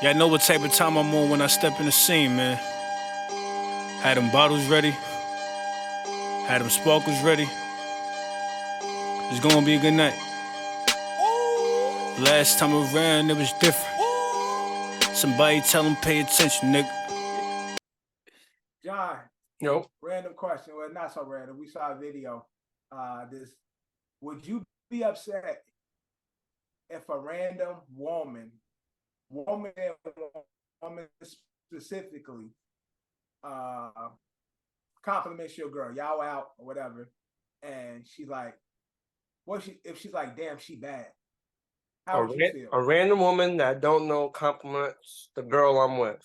Y'all know what type of time I'm on when I step in the scene, man. Had them bottles ready, had them sparkles ready. It's gonna be a good night. Last time around, it was different. Somebody tell them pay attention, nigga. John, Nope. random question. Well, not so random. We saw a video. Would you be upset if a random woman specifically, compliments your girl, y'all out or whatever, and she's like, if she's like, damn, she bad? How would you feel? A random woman that I don't know compliments the girl I'm with.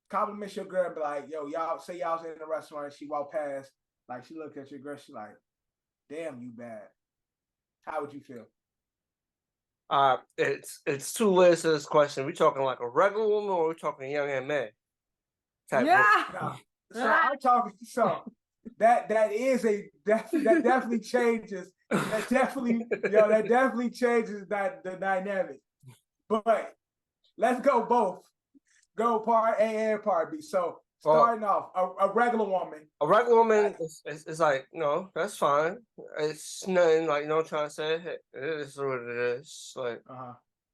Compliments your girl and be like, yo, y'all say y'all's in a restaurant, she walked past, like she looked at your girl, she like, damn, you bad. How would you feel? It's two layers to this question. We talking like a regular woman or we talking young and man? No. So I'm talking that definitely changes. That definitely changes the dynamic. But let's go both. Go part A and part B. So starting off, a regular woman. A regular woman is like, no, that's fine. It's nothing like, trying to say, hey, it is what it is. Like,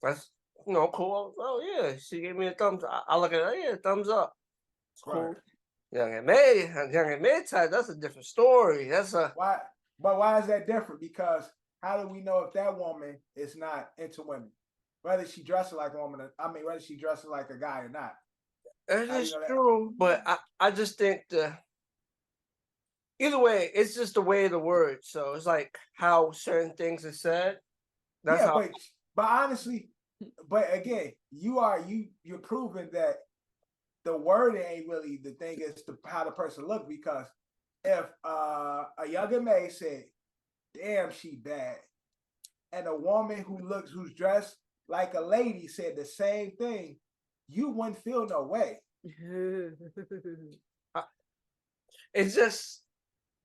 that's, cool. Oh, yeah, she gave me a thumbs up. I look at it, yeah, thumbs up. It's cool. Right. Young and mid type, that's a different story. That's a... Why? But why is that different? Because how do we know if that woman is not into women? Whether she dresses like a woman, whether she dresses like a guy or not. That is true, but I just think either way, it's just the way of the word. So it's like how certain things are said. That's but honestly, but again, you're proving that the word ain't really the thing. It's how the person look. Because if a younger May said, "Damn, she bad," and a woman who's dressed like a lady said the same thing, you wouldn't feel no way. It's just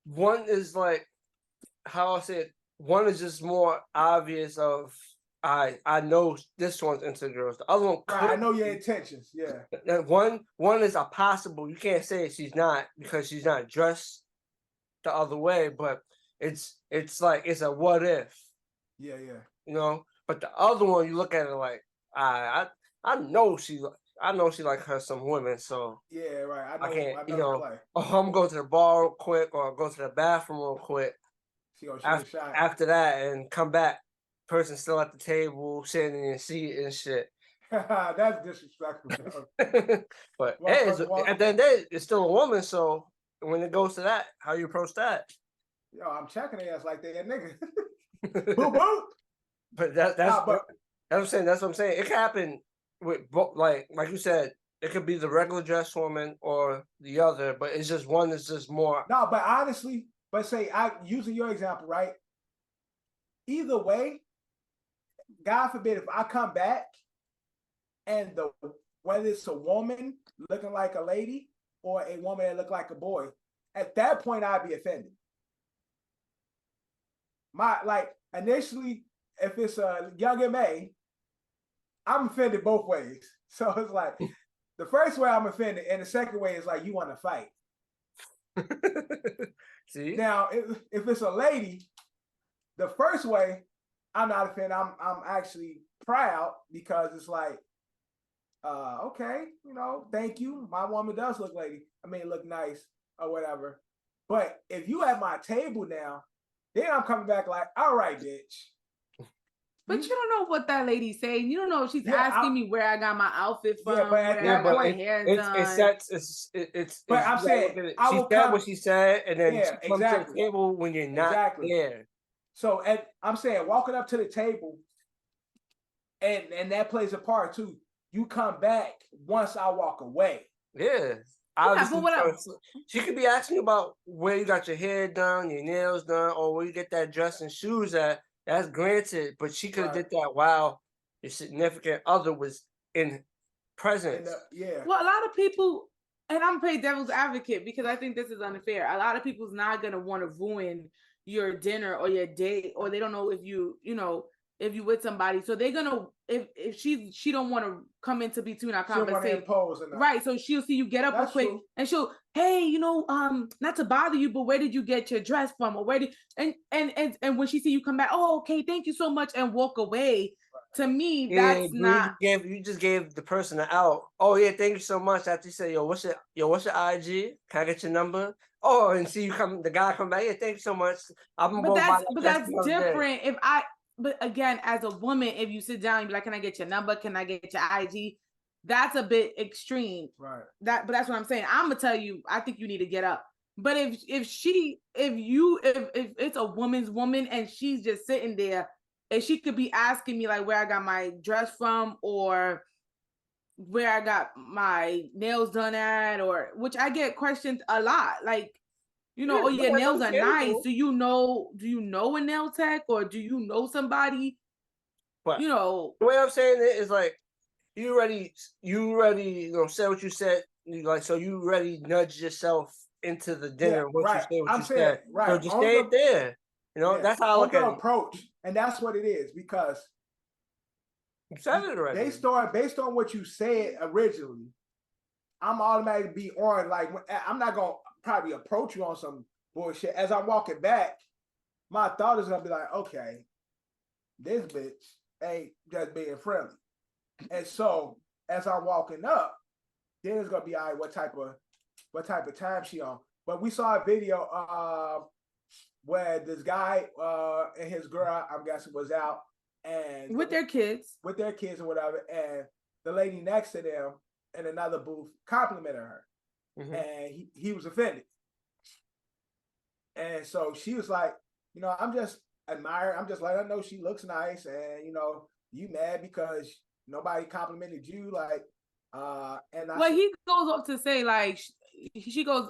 one is like how I said. One is just more obvious of I know this one's into girls. The other one, I know your intentions. Yeah. One is a possible. You can't say she's not because she's not dressed the other way, but it's like it's a what if. Yeah. But the other one, you look at it like I know she like her some women, so yeah, right. I can't, I'm gonna go to the bar real quick or go to the bathroom real quick. After that and come back, person still at the table, sitting in your seat and shit. That's disrespectful. But hey, at the end of the day, it's still a woman, so when it goes to that, how you approach that? Yo, I'm checking their ass like they a nigga. Boop boop. But that's what I'm saying. That's what I'm saying. It can happen with like you said, it could be the regular dress woman or the other, but it's just one is just more. No, but honestly, say using your example, right? Either way, God forbid if I come back and whether it's a woman looking like a lady or a woman that look like a boy, at that point I'd be offended. Initially, if it's a younger May, I'm offended both ways. So it's like the first way I'm offended, and the second way is like you want to fight. See? Now, if it's a lady, the first way I'm not offended. I'm actually proud because it's like, okay, thank you. My woman does look look nice or whatever. But if you at my table now, then I'm coming back like, all right, bitch. But you don't know what that lady's saying. You don't know if she's asking me where I got my outfit from. Yeah, but at that point, it's. But I'm saying, she said what she said, and then she comes to the table when you're not there. So I'm saying, walking up to the table, and that plays a part too. You come back once I walk away. Yeah. But what else? She could be asking you about where you got your hair done, your nails done, or where you get that dress and shoes at. That's granted, but she could have did that while your significant other was in presence. Well, a lot of people, and I'm playing devil's advocate because I think this is unfair. A lot of people's not gonna want to ruin your dinner or your date, or they don't know if you if you with somebody. So they're gonna if she don't want to come into between our conversation. Right. So she'll see you get up real quick and she'll, hey, not to bother you, but where did you get your dress from? Or where did and when she see you come back, oh, okay, thank you so much, and walk away. To me, that's not. You just gave the person an out. Oh yeah, thank you so much. After you say, what's your IG? Can I get your number? Oh, and see the guy come back. Yeah, thank you so much. But that's different. But again, as a woman, if you sit down and be like, can I get your number? Can I get your IG? That's a bit extreme. Right. But that's what I'm saying. I'm gonna tell you, I think you need to get up. But if it's a woman's woman and she's just sitting there, and she could be asking me like where I got my dress from or where I got my nails done at, or which I get questioned a lot. Like, oh, your nails are nice. Do you know a nail tech, or do you know somebody? But the way I'm saying it is like you already said what you said. So you already nudged yourself into the dinner. You said. Right. So just stay there. That's how I look at it. Approach, and that's what it is, because you said it already. They start based on what you said originally. I'm automatically be on, like, I'm not gonna probably approach you on some bullshit. As I'm walking back, my thought is gonna be like, okay, this bitch ain't just being friendly. And so as I'm walking up, then it's gonna be, all right, what type of time she on. But we saw a video where this guy and his girl, I'm guessing, was out and with their kids or whatever, and the lady next to them in another booth complimented her, and he was offended, and so she was like, I'm just admiring, I'm just letting her know she looks nice, and you mad because nobody complimented you, like, and he goes up to say, like, she goes,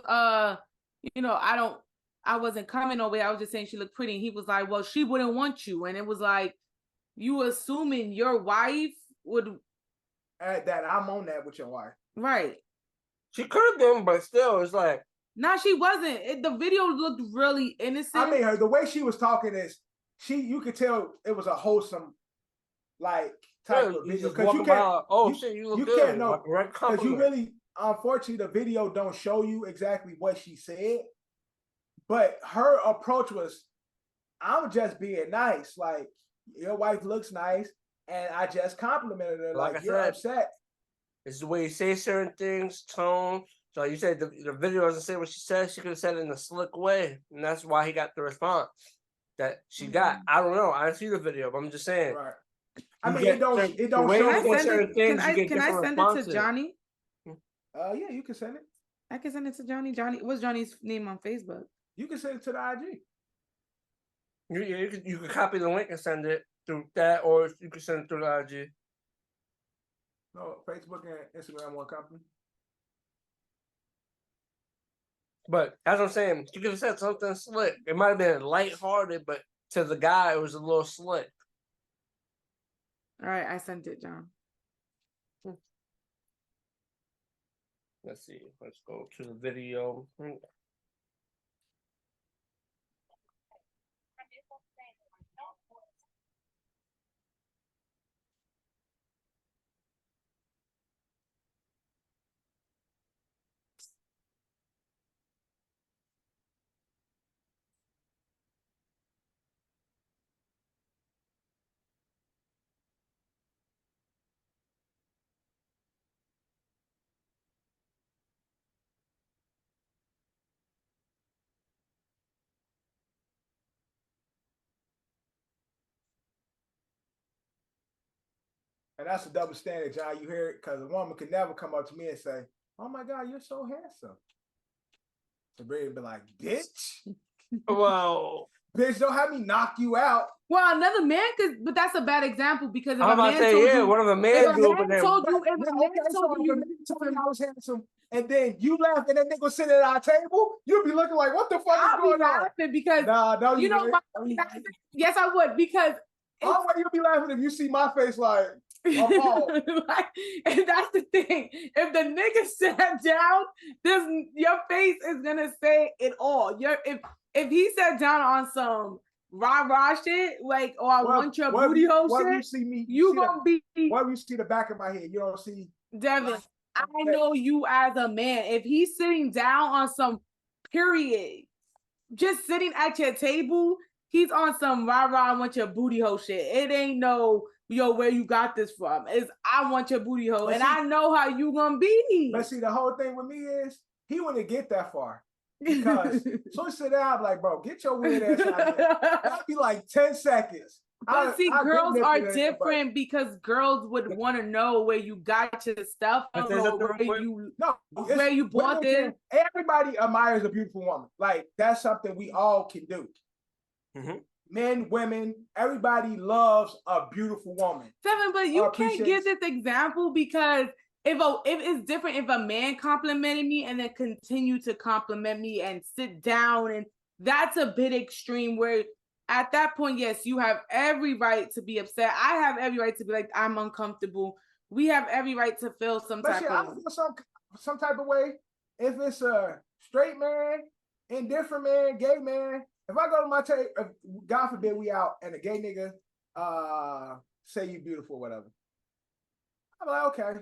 I wasn't coming over. I was just saying she looked pretty. And he was like, well, she wouldn't want you. And it was like, you assuming your wife would. That I'm on that with your wife. Right. She could have been, but still, it's like. Nah, she wasn't. The video looked really innocent. I mean, the way she was talking is, you could tell it was a wholesome, like, type of video. Because you can't, you look good. Can't know. Because you really, unfortunately, the video don't show you exactly what she said. But her approach was, I'm just being nice. Like, your wife looks nice, and I just complimented her. Like you're upset. It's the way you say certain things, tone. So you said the video doesn't say what she said. She could have said it in a slick way, and that's why he got the response that she got. I don't know. I didn't see the video, but I'm just saying. Right. I mean, it don't show certain things. Can I send it to Johnny? Yeah, you can send it. I can send it to Johnny. Johnny, what's Johnny's name on Facebook? You can send it to the IG. You can copy the link and send it through that, or you can send it through the IG. No, Facebook and Instagram one company. But as I'm saying, you could have said something slick. It might have been lighthearted, but to the guy, it was a little slick. All right, I sent it, John. Let's see. Let's go to the video. And that's a double standard, John. You hear it, because a woman could never come up to me and say, oh my God, you're so handsome. Sabrina be like, bitch. Well, bitch, don't have me knock you out. Well, another man could, but that's a bad example, because if I'm about to say, one of the men told you, I was handsome, and then you laugh, and that nigga sitting at our table, you'll be looking like, what the fuck is going on? Because yes, I would, because all the way you'll be laughing if you see my face like, and that's the thing. If the nigga sat down, your face is gonna say it all. If he sat down on some rah shit, like, or I want your booty hole shit. You see me, you gonna be. What you see the back of my head? You don't see. Devin, I know you as a man. If he's sitting down on some period, just sitting at your table, he's on some rah I want your booty hole shit. It ain't no where you got this from. It's I want your booty hole, and I know how you gonna be. But see, the whole thing with me is he wouldn't get that far. Because so I sit down, I'm like, bro, get your weird ass out of here. That'd be like 10 seconds. But see, girls are different because girls would want to know where you got your stuff from or where you bought this. Everybody admires a beautiful woman. Like, that's something we all can do. Mm-hmm. Men, women, everybody loves a beautiful woman. Seven, but you can't give this example because if it's different if a man complimented me and then continue to compliment me and sit down, and that's a bit extreme where at that point, yes, you have every right to be upset. I have every right to be like, I'm uncomfortable. We have every right to feel some type of I feel some type of way if it's a straight man, indifferent man, gay man. If I go to my God forbid we out and a gay nigga say you beautiful, whatever. I'm like, okay.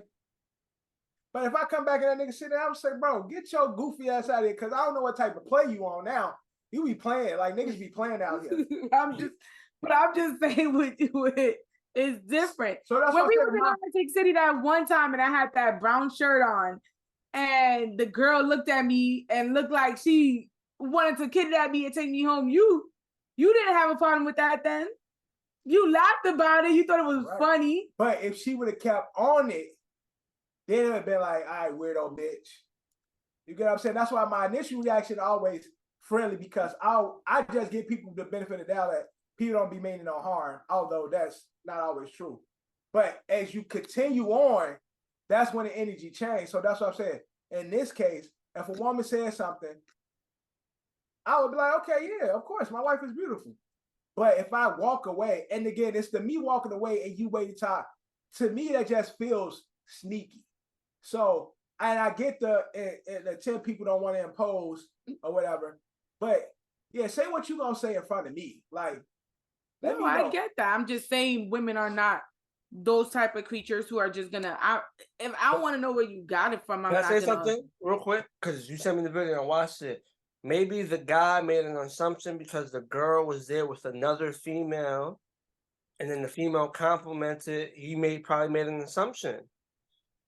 But if I come back and that nigga sit down and say, bro, get your goofy ass out of here, because I don't know what type of play you on now. You be playing like niggas be playing out here. I'm just saying with it, it's different. So that's when we were in Atlantic City that one time and I had that brown shirt on and the girl looked at me and looked like she wanted to kidnap me and take me home. You didn't have a problem with that then. You laughed about it. You thought it was funny. But if she would have kept on it, then it would have been like, all right, weirdo bitch. You get what I'm saying? That's why my initial reaction always friendly, because I just give people the benefit of the doubt that people don't be meaning no harm, although that's not always true. But as you continue on, that's when the energy changes. So that's what I'm saying. In this case, if a woman says something, I would be like, okay, yeah, of course, my wife is beautiful. But if I walk away, and again, it's the me walking away and you wait to talk, to me, that just feels sneaky. So, and I get the 10 people don't want to impose or whatever. But yeah, say what you gonna say in front of me. Like, let me know. I get that. I'm just saying women are not those type of creatures who are just gonna. If I want to know where you got it from, Can I say something real quick? Because you sent me the video and I watched it. Maybe the guy made an assumption because the girl was there with another female, and then the female complimented. He probably made an assumption.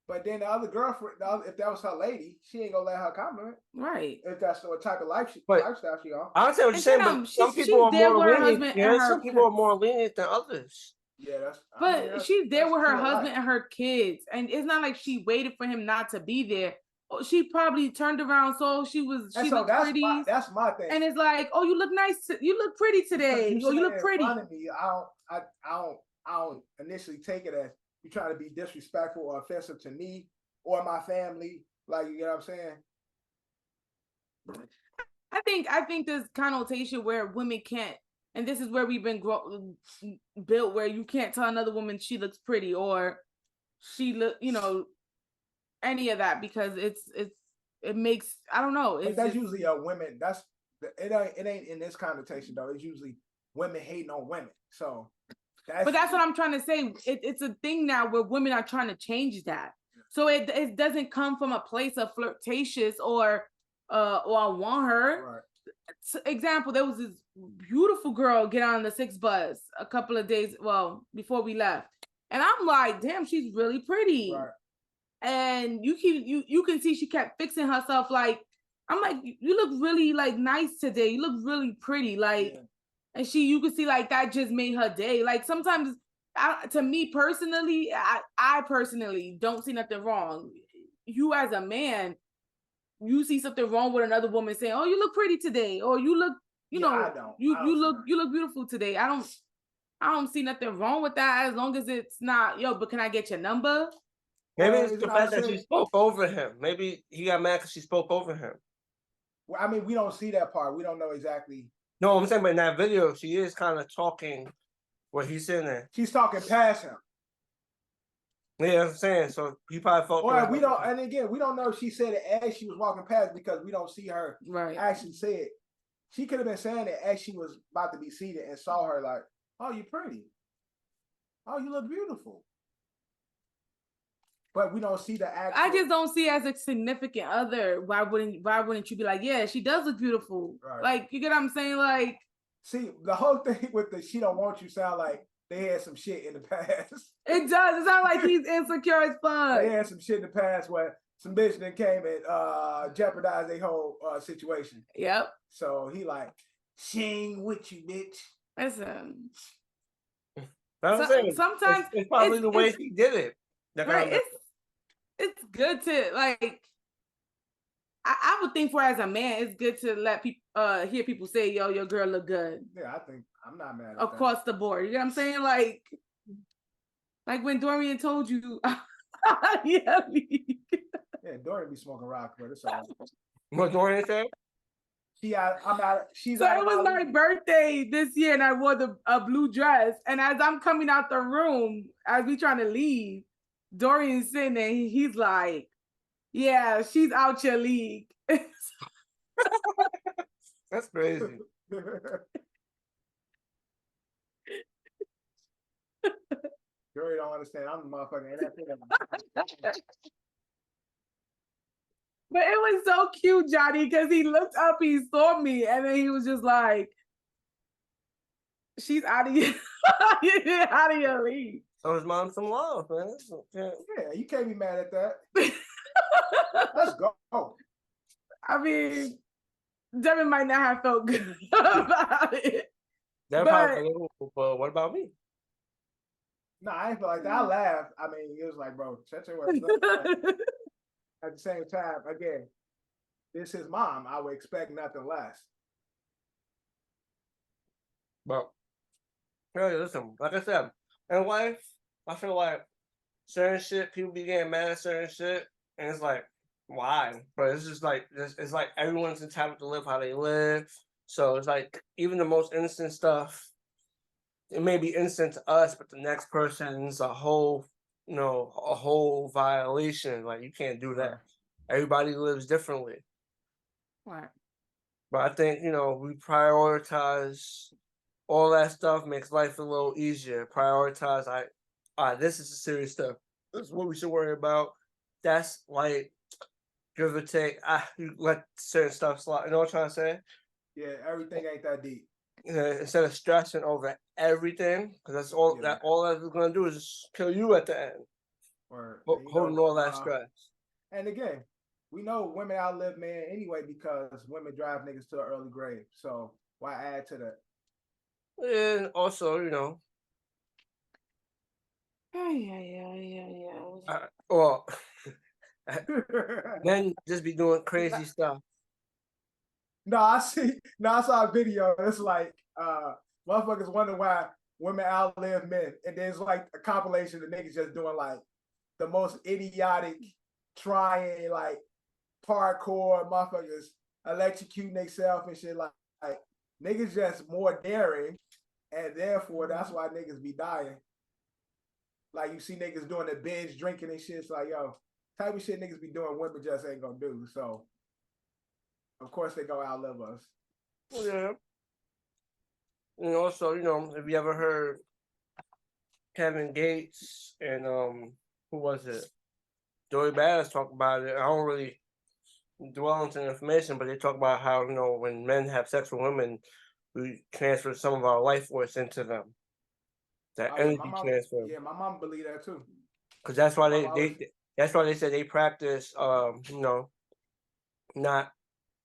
But then the other girlfriend, if that was her lady, she ain't gonna let her compliment. Right. If that's the type of lifestyle she on. I understand what you're saying, but some people are more lenient. Some people are more lenient than others. Yeah, but she's there with her husband and her kids, and it's not like she waited for him not to be there. She probably turned around, so she looked pretty. That's my thing. And it's like, oh, you look nice. You look pretty today. You look pretty. In front of me, I don't initially take it as you trying to be disrespectful or offensive to me or my family. Like, you know what I'm saying? I think there's connotation where women can't, and this is where we've been built, where you can't tell another woman she looks pretty or she look, any of that, because it makes, I don't know. But that's usually women. It ain't in this connotation though. It's usually women hating on women. So. That's what I'm trying to say. It's a thing now where women are trying to change that. So it doesn't come from a place of flirtatious or I want her. Right. Example, there was this beautiful girl get on the 6 bus a couple of days, before we left. And I'm like, damn, she's really pretty. Right. And you can see she kept fixing herself. Like, I'm like, you look really like nice today. You look really pretty. Like, yeah. And you could see like that just made her day. Like sometimes, to me personally, I personally don't see nothing wrong. You as a man, you see something wrong with another woman saying, "Oh, you look pretty today," or "You look, you look beautiful today." I don't see nothing wrong with that as long as it's not, but can I get your number? Maybe it's the fact that she spoke over him. Maybe he got mad because she spoke over him. Well, I mean, we don't see that part. We don't know exactly. No, I'm saying, but in that video, she is kind of talking where he's sitting there. She's talking past him. Yeah, I'm saying. So he probably felt. Or we don't, and again, we don't know if she said it as she was walking past because we don't see her actually say it. She could have been saying it as she was about to be seated and saw her like, "Oh, you're pretty. Oh, you look beautiful." But we don't see the actual. I just don't see it as a significant other. Why wouldn't you be like, yeah, she does look beautiful? Right. Like, you get what I'm saying? Like, see, the whole thing with the "she don't want you" sound like they had some shit in the past. It does. It sounds like he's insecure as fuck. They had some shit in the past where some bitch that came and jeopardized their whole situation. Yep. So he like, "She ain't with you, bitch." Listen. Sometimes it's probably the way he did it. Right. It's good to like. I would think for as a man, it's good to let people hear people say, "Yo, your girl look good." Yeah, I think I'm not mad at across the board. You know what I'm saying? Like when Dorian told you, yeah, Dorian be smoking rock, but it's all right. What Dorian said? She's out. So it was my birthday this year, and I wore a blue dress. And as I'm coming out the room, as we trying to leave, Dorian's sitting there. He's like, "Yeah, she's out your league." That's crazy. Dorian don't understand. I'm the motherfucker. But it was so cute, Johnny, because he looked up, he saw me, and then he was just like, "She's out of your, out of your league." So his mom some love, man. Yeah, you can't be mad at that. Let's go. I mean, Devin might not have felt good about it. But what about me? No, I ain't feel like that. I laughed. I mean, it was like, bro, shut your ass up. At the same time, again, this is mom. I would expect nothing less. But hey, listen, like I said, in life, I feel like certain shit, people be getting mad at certain shit, and it's like, why? But it's just like it's like everyone's entitled to live how they live. So it's like even the most innocent stuff, it may be innocent to us, but the next person's a whole violation. Like you can't do that. Everybody lives differently. Right. But I think, we prioritize all that stuff, makes life a little easier. Prioritize, this is the serious stuff. This is what we should worry about. That's like, give or take, you let certain stuff slide. You know what I'm trying to say? Yeah, everything ain't that deep. Instead of stressing over everything, because that's all that's going to do is just kill you at the end. Holding all that stress. And again, we know women outlive men anyway because women drive niggas to an early grave. So why add to that? And also, well, men just be doing crazy stuff. No, I saw a video. It's like motherfuckers wonder why women outlive men, and there's like a compilation of niggas just doing like the most idiotic, trying like parkour, motherfuckers electrocuting themselves and shit. Like niggas just more daring, and therefore that's why niggas be dying. Like you see niggas doing the binge drinking and shit. It's like, yo, type of shit niggas be doing, women just ain't gonna do. So of course they go outlive us. Yeah. And also, have you ever heard Kevin Gates and who was it? Joey Badass talk about it. I don't really dwell into the information, but they talk about how, when men have sex with women, we transfer some of our life force into them. That energy transfer. Yeah, my mom believe that too. Because that's why that's why they said they practice not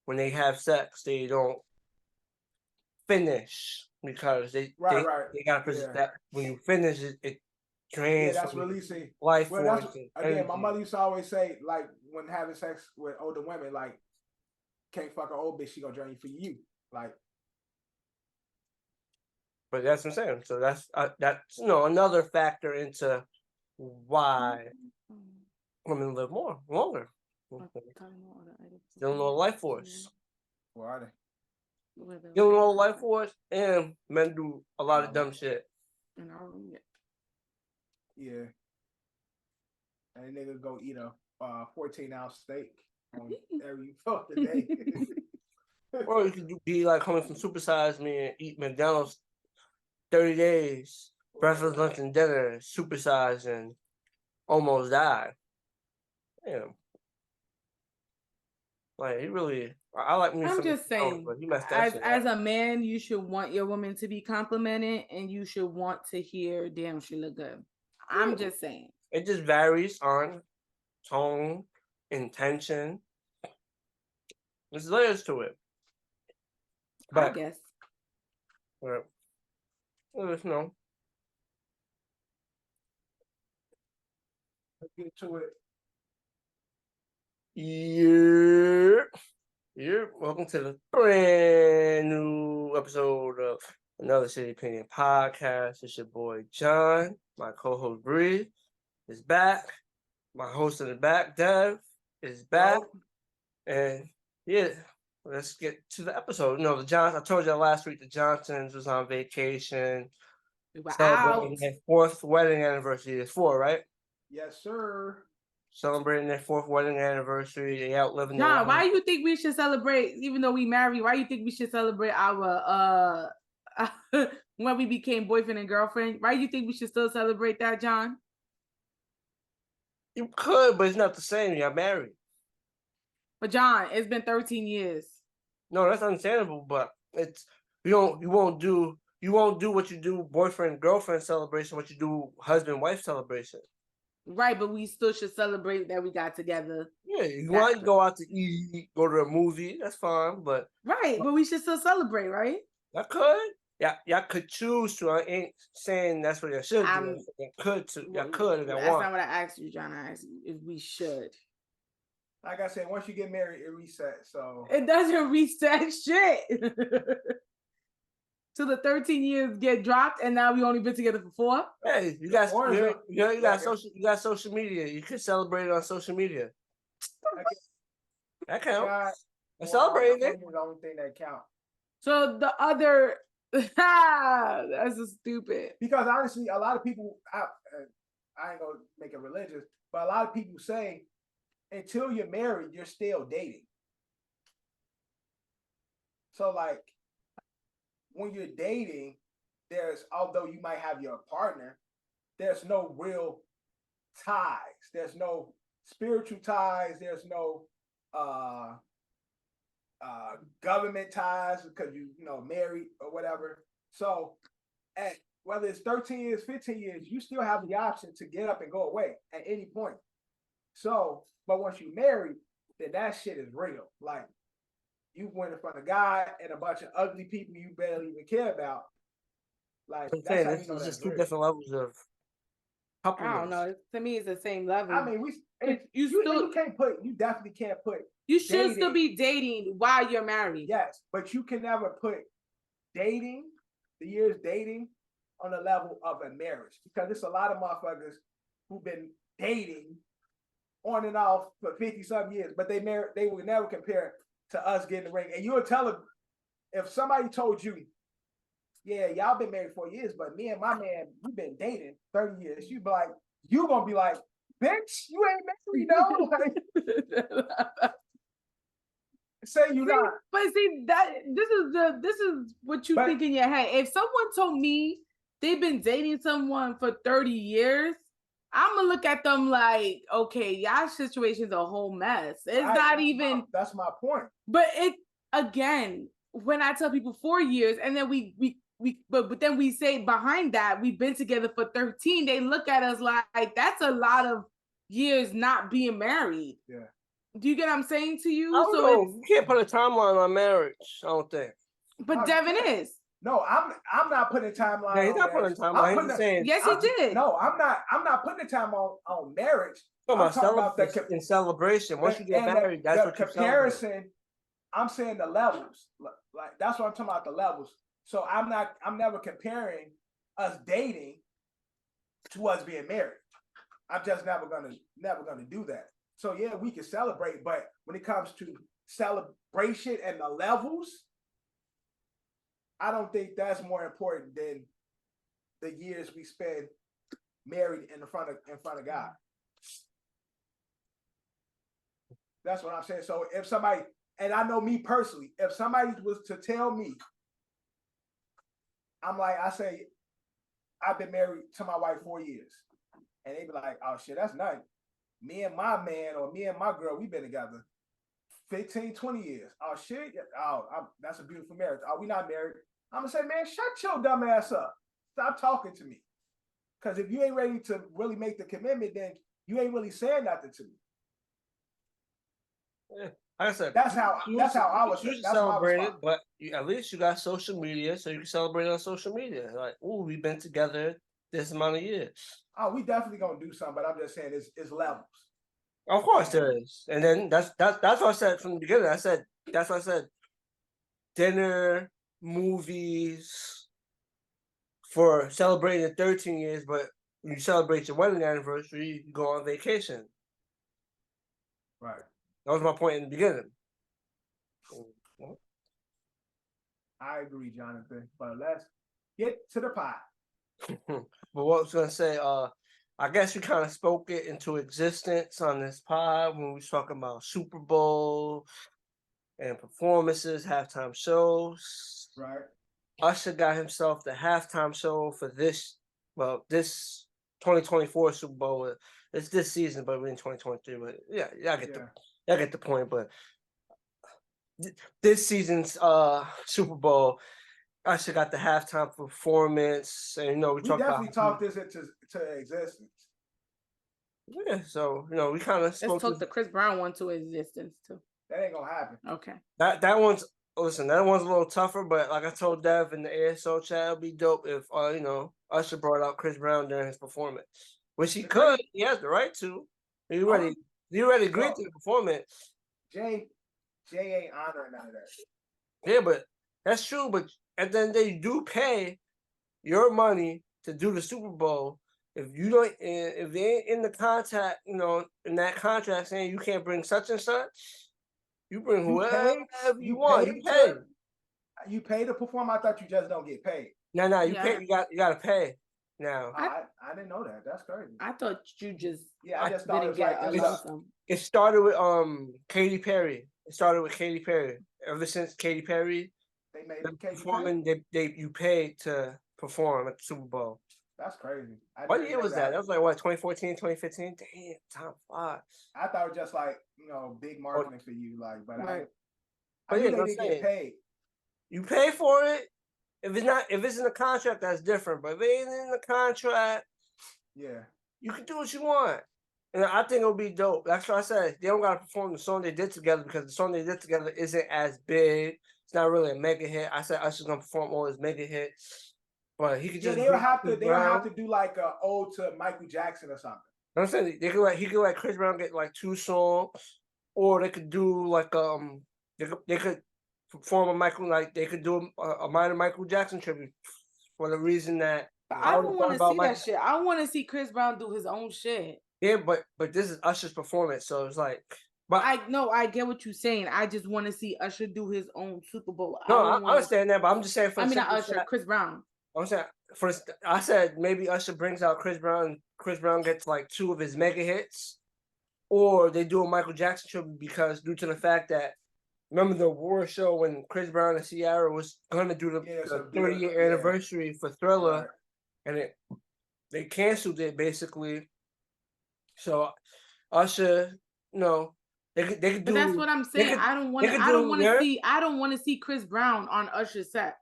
when they have sex, they don't finish because they gotta present that when you finish it drains. Yeah, that's releasing life force. Again, my mother used to always say, like, when having sex with older women, like, can't fuck an old bitch, she gonna drain for you. Like, but that's what I'm saying. So that's another factor into why women live longer. Still no life force. Where are they? Still no life force, and men do a lot of dumb shit. Yeah. And nigga go eat a 14-ounce steak on every fucking day. Or you could be like coming from Supersize Me and eat McDonald's 30 days, breakfast, lunch, and dinner, supersize and almost die. Damn. Like he really, I like me. I'm just saying, but he messed that shit as up. a man, you should want your woman to be complimented, and you should want to hear, "Damn, she look good." I'm just saying. It just varies on tone, intention. There's layers to it. But, I guess. Well, you know. Let's get to it. Yeah. Welcome to the brand new episode of Another City Opinion Podcast. It's your boy John. My co-host Bree is back. My host in the back, Dev, is back. And yeah, let's get to the episode. You know, I told you last week the Johnsons was on vacation. We were celebrating out. their 4th wedding anniversary. It's 4, right? Yes, sir. Celebrating their 4th wedding anniversary. They outliving their John, why do you think we should celebrate, even though we married? Why do you think we should celebrate our when we became boyfriend and girlfriend? Why do you think we should still celebrate that, John? You could, but it's not the same. You're married. But John, it's been 13 years. No, that's understandable, but it's you won't do what you do boyfriend girlfriend celebration, what you do husband wife celebration. Right, but we still should celebrate that we got together. Yeah, you want to go out to eat, go to a movie, that's fine, but right, but we should still celebrate, right? I could. Yeah, y'all could choose to. I ain't saying that's what you should do. Y'all could if y'all want. That's not what I asked you, John. I asked you if we should. Like I said, once you get married, it resets. So it doesn't reset shit. So the 13 years get dropped, and now we only been together for 4. Hey, you got social media. You can celebrate it on social media. That counts. Celebrating it. The only thing that counts. So the other, that's so stupid. Because honestly, a lot of people, I ain't gonna make it religious, but a lot of people say until you're married, you're still dating. So like, when you're dating, although you might have your partner, there's no real ties. There's no spiritual ties. There's no government ties because you married or whatever. So whether it's 13 years, 15 years, you still have the option to get up and go away at any point. So, but once you married, then that shit is real. Like, you went in front of God and a bunch of ugly people you barely even care about. Like, that's how you know it's that's just 2 real. different levels of coupleness. I don't know. To me, it's the same level. I mean, you definitely can't put. You should still be dating while you're married. Yes, but you can never put the years dating on the level of a marriage, because there's a lot of motherfuckers who've been dating on and off for 50-something years, but they will never compare to us getting the ring. And you would tell them, if somebody told you, yeah, y'all been married 4 years, but me and my man, we've been dating 30 years, you gonna be like, bitch, you ain't married, no. Like, say you not. But see, this is what you think in your head. If someone told me they've been dating someone for 30 years, I'm gonna look at them like, okay, y'all situation's a whole mess. That's my point. But again, when I tell people 4 years, and then but then we say behind that we've been together for 13, they look at us like that's a lot of years not being married. Yeah. Do you get what I'm saying to you? You can't put a timeline on marriage, I don't think. But Devin is. No, I'm not putting a timeline. Yeah, he's not putting a timeline. He's saying, yes, he did. No, I'm not putting a timeline on marriage. I'm talking about in celebration. Once you get married, that's what comparison. I'm saying the levels. Like, that's what I'm talking about, the levels. So I'm never comparing us dating to us being married. I'm just never gonna do that. So yeah, we can celebrate, but when it comes to celebration and the levels, I don't think that's more important than the years we spend married in front of God. That's what I'm saying. So if somebody, and I know me personally, if somebody was to tell me, I say, I've been married to my wife 4 years. And they be like, oh shit, that's nice. Me and my man or me and my girl, we've been together 15, 20 years. Oh shit, that's a beautiful marriage. Oh, we not married. I'm gonna say, man, shut your dumb ass up. Stop talking to me. Because if you ain't ready to really make the commitment, then you ain't really saying nothing to me. Yeah. Like I said, that's how I was. You should celebrate it, but at least you got social media, so you can celebrate on social media. Like, oh, we've been together this amount of years. Oh, we definitely gonna do something, but I'm just saying it's levels. Of course there is, and then that's what I said from the beginning. That's what I said. Dinner, movies, for celebrating 13 years, but when you celebrate your wedding anniversary, you go on vacation. Right. That was my point in the beginning. I agree, Jonathan. But let's get to the pot. But what I was gonna say, I guess we kind of spoke it into existence on this pod when we was talking about Super Bowl and performances, halftime shows. Right. Usher got himself the halftime show for this 2024 Super Bowl. It's this season, but we're in 2023. But I get the point. But this season's Super Bowl, Usher got the halftime performance, and we definitely talked this into existence. Yeah, so we kind of let's talk the Chris Brown one to existence too. That ain't gonna happen. Okay. That one's a little tougher, but like I told Dev in the ASO chat, it'd be dope if Usher brought out Chris Brown during his performance, which he could. He has the right to. He already agreed to the performance. Jay ain't honoring none of that. Yeah, but that's true. But at the end of the day, you do pay your money to do the Super Bowl. If they ain't in the contract, in that contract saying you can't bring such and such, you bring whoever you want. You pay to perform. I thought you just don't get paid. No, you pay. You got to pay now. I didn't know that. That's crazy. I thought you just I just thought it was it started with Katy Perry. It started with Katy Perry. Ever since Katy Perry, they made performing. You pay to perform at the Super Bowl. That's crazy. What year was that? That was like what, 2014, 2015? Damn, time flies. I thought it was just like, big marketing for you, like, but right. I knew they didn't get paid. You pay for it. If it's in the contract, that's different. But if it ain't in the contract, you can do what you want. And I think it'll be dope. That's why I said they don't gotta perform the song they did together because the song they did together isn't as big. It's not really a mega hit. I said Usher's gonna perform all his mega hits. But he could just they would have to do like a ode to Michael Jackson or something. I'm saying he could let Chris Brown get like 2 songs, or they could do like they could perform they could do a minor Michael Jackson tribute for the reason that I don't want to see that shit. I want to see Chris Brown do his own shit. Yeah, but this is Usher's performance, so it's like. But I get what you're saying. I just want to see Usher do his own Super Bowl. No, I understand that, but I'm just saying not Usher, Chris Brown. I'm saying I said maybe Usher brings out Chris Brown and Chris Brown gets like 2 of his mega hits, or they do a Michael Jackson tribute because due to the fact that remember the award show when Chris Brown and Ciara was gonna do the 30-year anniversary for Thriller, and they canceled it basically. So Usher, they could do. But that's what I'm saying. I don't want to see Chris Brown on Usher's set.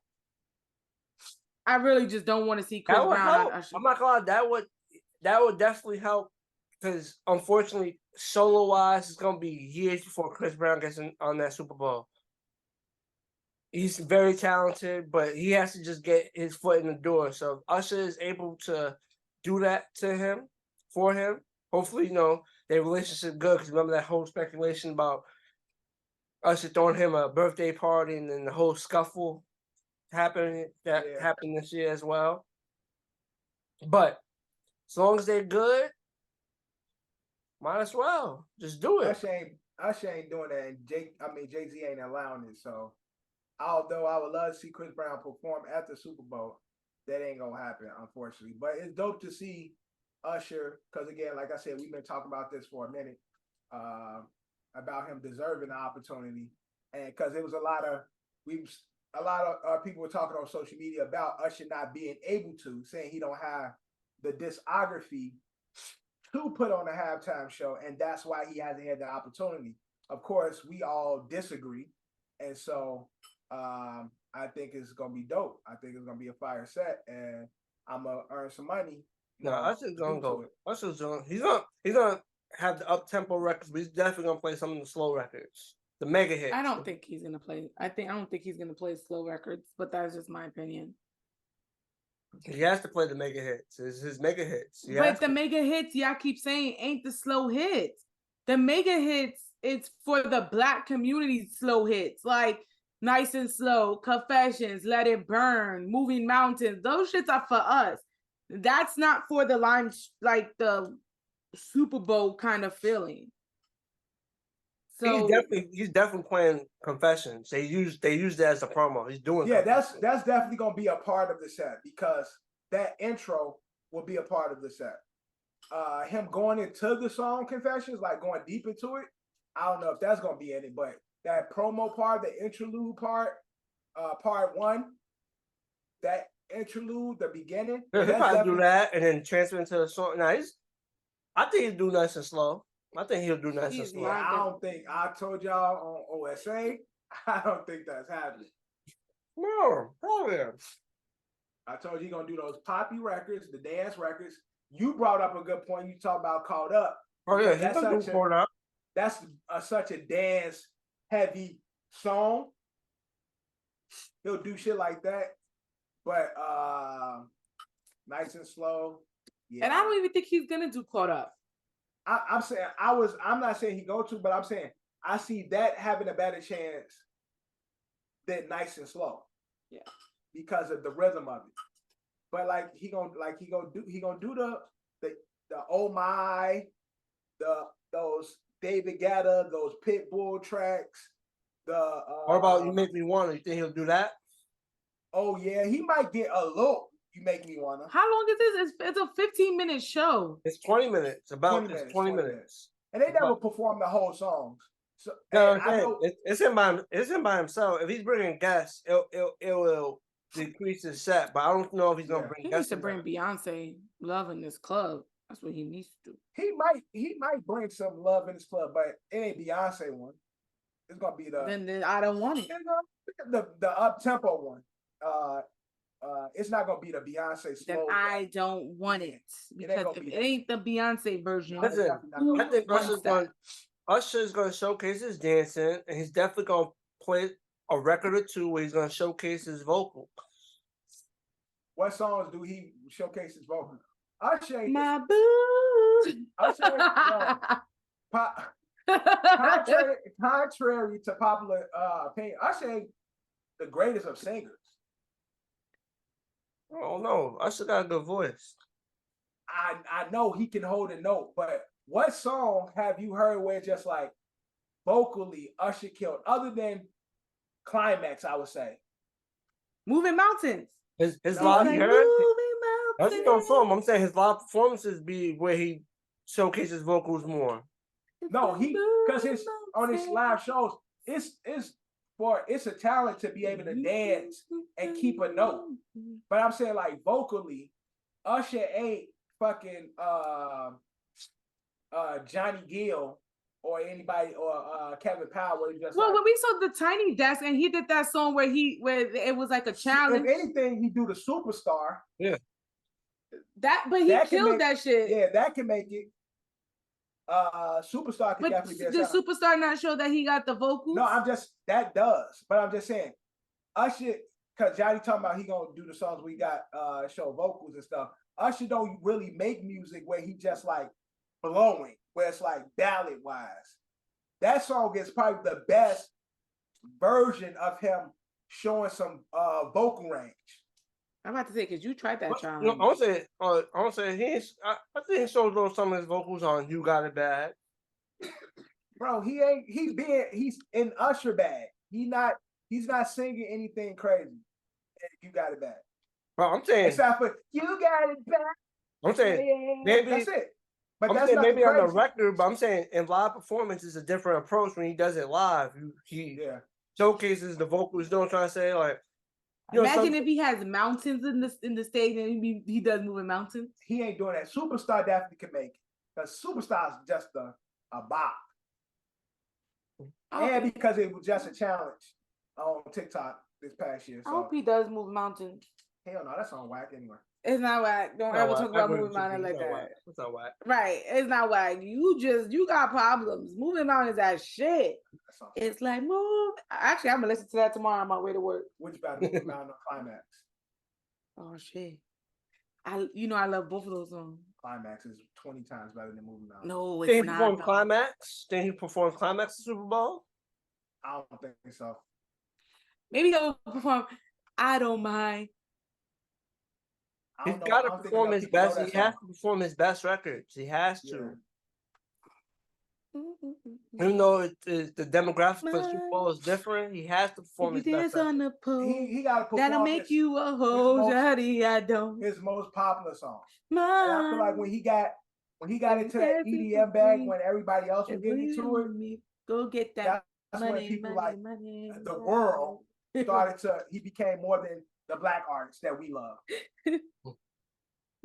I really just don't want to see Chris Brown on Usher. I'm not gonna lie, that would definitely help because unfortunately, solo wise, it's gonna be years before Chris Brown gets on that Super Bowl. He's very talented, but he has to just get his foot in the door. So if Usher is able to do that for him, hopefully, their relationship good. Because remember that whole speculation about Usher throwing him a birthday party and then the whole scuffle happened this year as well. But as long as they're good, might as well just do it. Usher ain't doing that, and Jay-Z ain't allowing it. So, although I would love to see Chris Brown perform at the Super Bowl, that ain't gonna happen, unfortunately. But it's dope to see Usher, because again, like I said, we've been talking about this for a minute, about him deserving the opportunity and because it was a lot of people were talking on social media about Usher not being able to, saying he don't have the discography to put on a halftime show, and that's why he hasn't had the opportunity. Of course, we all disagree, and so I think it's gonna be dope. I think it's gonna be a fire set, and I'm gonna earn some money. No, Usher's gonna go. Usher's gonna he's gonna have the up tempo records, but he's definitely gonna play some of the slow records, the mega hits. I don't think he's gonna play. I don't think he's gonna play slow records, but that's just my opinion. He has to play the mega hits. It's his mega hits. But the mega hits, y'all keep saying, ain't the slow hits. The mega hits, it's for the Black community slow hits, like Nice and Slow, Confessions, Let It Burn, Moving Mountains. Those shits are for us. That's not for the line, like the Super Bowl kind of feeling. So he's definitely playing Confessions. They used that as a promo. He's doing that's definitely gonna be a part of the set, because that intro will be a part of the set. Him going into the song Confessions, like going deep into it, I don't know if that's gonna be in it, but that promo part, the interlude part, part one, that interlude, the beginning. He'll probably do that and then transfer into the song. Now I think he'll do Nice and Slow. I think he'll do Nice and Slow. I don't think, I told y'all on OSA, I don't think that's happening. No, hell yeah. I told you he's gonna do those poppy records, the dance records. You brought up a good point. You talk about Caught Up. Oh yeah, he's gonna do Caught Up. That's such a dance heavy song. He'll do shit like that. But Nice and Slow. Yeah. And I don't even think he's gonna do Caught Up. I'm saying I'm not saying he go to, but I'm saying I see that having a better chance than Nice and Slow. Yeah. Because of the rhythm of it. But like he gonna do the Oh My, those David Guetta, those Pitbull tracks. What about You Make Me Wanna? You think he'll do that? Oh yeah, he might get a look. You Make Me Wanna. How long is this? It's a 15-minute show. It's 20 minutes. 20 minutes. And they never perform the whole songs. So it's him by himself. If he's bringing guests, it will decrease his set. But I don't know if he's gonna bring guests. He needs to bring Beyonce Love in this club. That's what he needs to do. He might bring some love in this club, but it ain't Beyonce one. It's gonna be then I don't want it. The up tempo one. It's not gonna be the Beyonce slow. Then I don't want it, because if it ain't the Beyonce version, listen, I think Usher's gonna showcase his dancing, and he's definitely gonna play a record or two where he's gonna showcase his vocal. What songs do he showcase his vocal? Usher ain't my boo. Contrary to popular opinion, Usher ain't the greatest of singers. Oh no, Usher got a good voice. I know he can hold a note, but what song have you heard where just like vocally Usher killed, other than Climax? I would say Moving Mountains. His live, you heard? That's no film. I'm saying his live performances be where he showcases vocals more. No, because on his live shows, it's a talent to be able to dance and keep a note. But I'm saying like vocally, Usher ain't fucking Johnny Gill or anybody or Kevin Powell. When we saw the Tiny Desk and he did that song where it was like a challenge. If anything, he do the Superstar. Yeah. But he killed that shit. Yeah, that can make it. Superstar can definitely get. Did Superstar not show that he got the vocals? No, that does. But I'm just saying, Usher, because Johnny talking about he gonna do the songs we got show vocals and stuff. Usher don't really make music where he just like blowing, where it's like ballad wise. That song is probably the best version of him showing some vocal range. I'm about to say, because you tried that challenge. No, I think he showed some of his vocals on You Got It Bad. Bro, he's in Usher bag. He's not singing anything crazy. You Got It Bad. Bro, I'm saying except for You Got It Bad. I'm saying maybe that's it. But I'm saying maybe on the record, but I'm saying in live performance is a different approach when he does it live. showcases the vocals. You know what I'm trying to say? Like, you imagine if he has mountains in the stage and he does moving mountains. He ain't doing that. Superstar definitely can make it. Because Superstar is just a bop. Okay. And because it was just a challenge on TikTok this past year. So. I hope he does move mountains. Hell no, that's on whack anyway. It's not whack. Don't ever talk about moving mountains like that. It's not whack. Right. It's not whack. You got problems. Moving mountains that shit. It's like move. Actually, I'm gonna listen to that tomorrow on my way to work. Which battle moving mountain or Climax? Oh shit. I love both of those songs. Climax is 20 times better than moving mountain. No, it's not. Perform Climax? Didn't he perform Climax at Super Bowl? I don't think so. Maybe he'll perform I Don't Mind. He's got to perform his best. He has to perform his best records. He has to. Even though the demographic for the Super Bowl is different, he has to perform his best. On the pole, he got to perform. That'll make you a hoe, Daddy. I don't. His most popular song. And I feel like when he got into that EDM bag, when everybody else was getting into it, go get that. That's when people the world started to. He became more than the black artists that we love.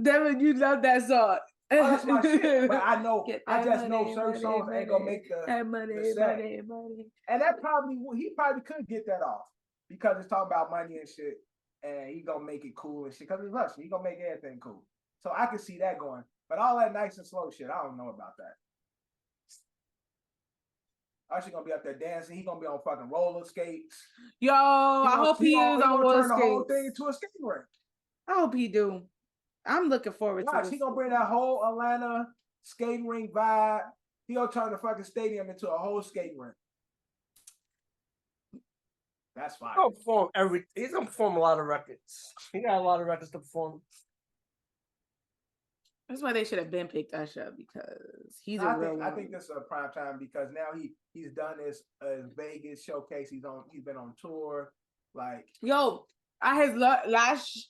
Devin, you love that song. Oh, that's my shit. But I just know certain songs ain't gonna make the set. And that he probably could get that off because it's talking about money and shit, and he gonna make it cool and shit because it's Usher. He gonna make everything cool. So I can see that going. But all that nice and slow shit, I don't know about that. Usher gonna be up there dancing. He gonna be on fucking roller skates. Yo, I hope he is on roller skates. Turn the whole thing into a skating rink. I hope he do. I'm looking forward to it. He gonna bring that whole Atlanta skating rink vibe. He gonna turn the fucking stadium into a whole skating rink. That's fine. He's gonna perform a lot of records. He got a lot of records to perform. That's why they should have been picked Usher because he's I think this is a prime time because now he's done this Vegas showcase. He's been on tour. Like at his last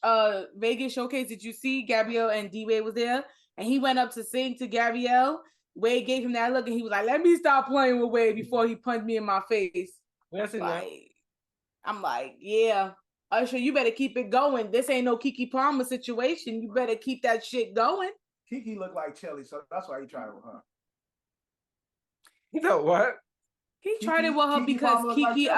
Vegas showcase, did you see Gabrielle and D-Wade was there? And he went up to sing to Gabrielle. Wade gave him that look and he was like, let me stop playing with Wade before he punched me in my face. I'm like, yeah. Usher, you better keep it going. This ain't no Keke Palmer situation. You better keep that shit going. Keke looked like Chili, so that's why he tried it with her. You know what? He tried it with her because Keke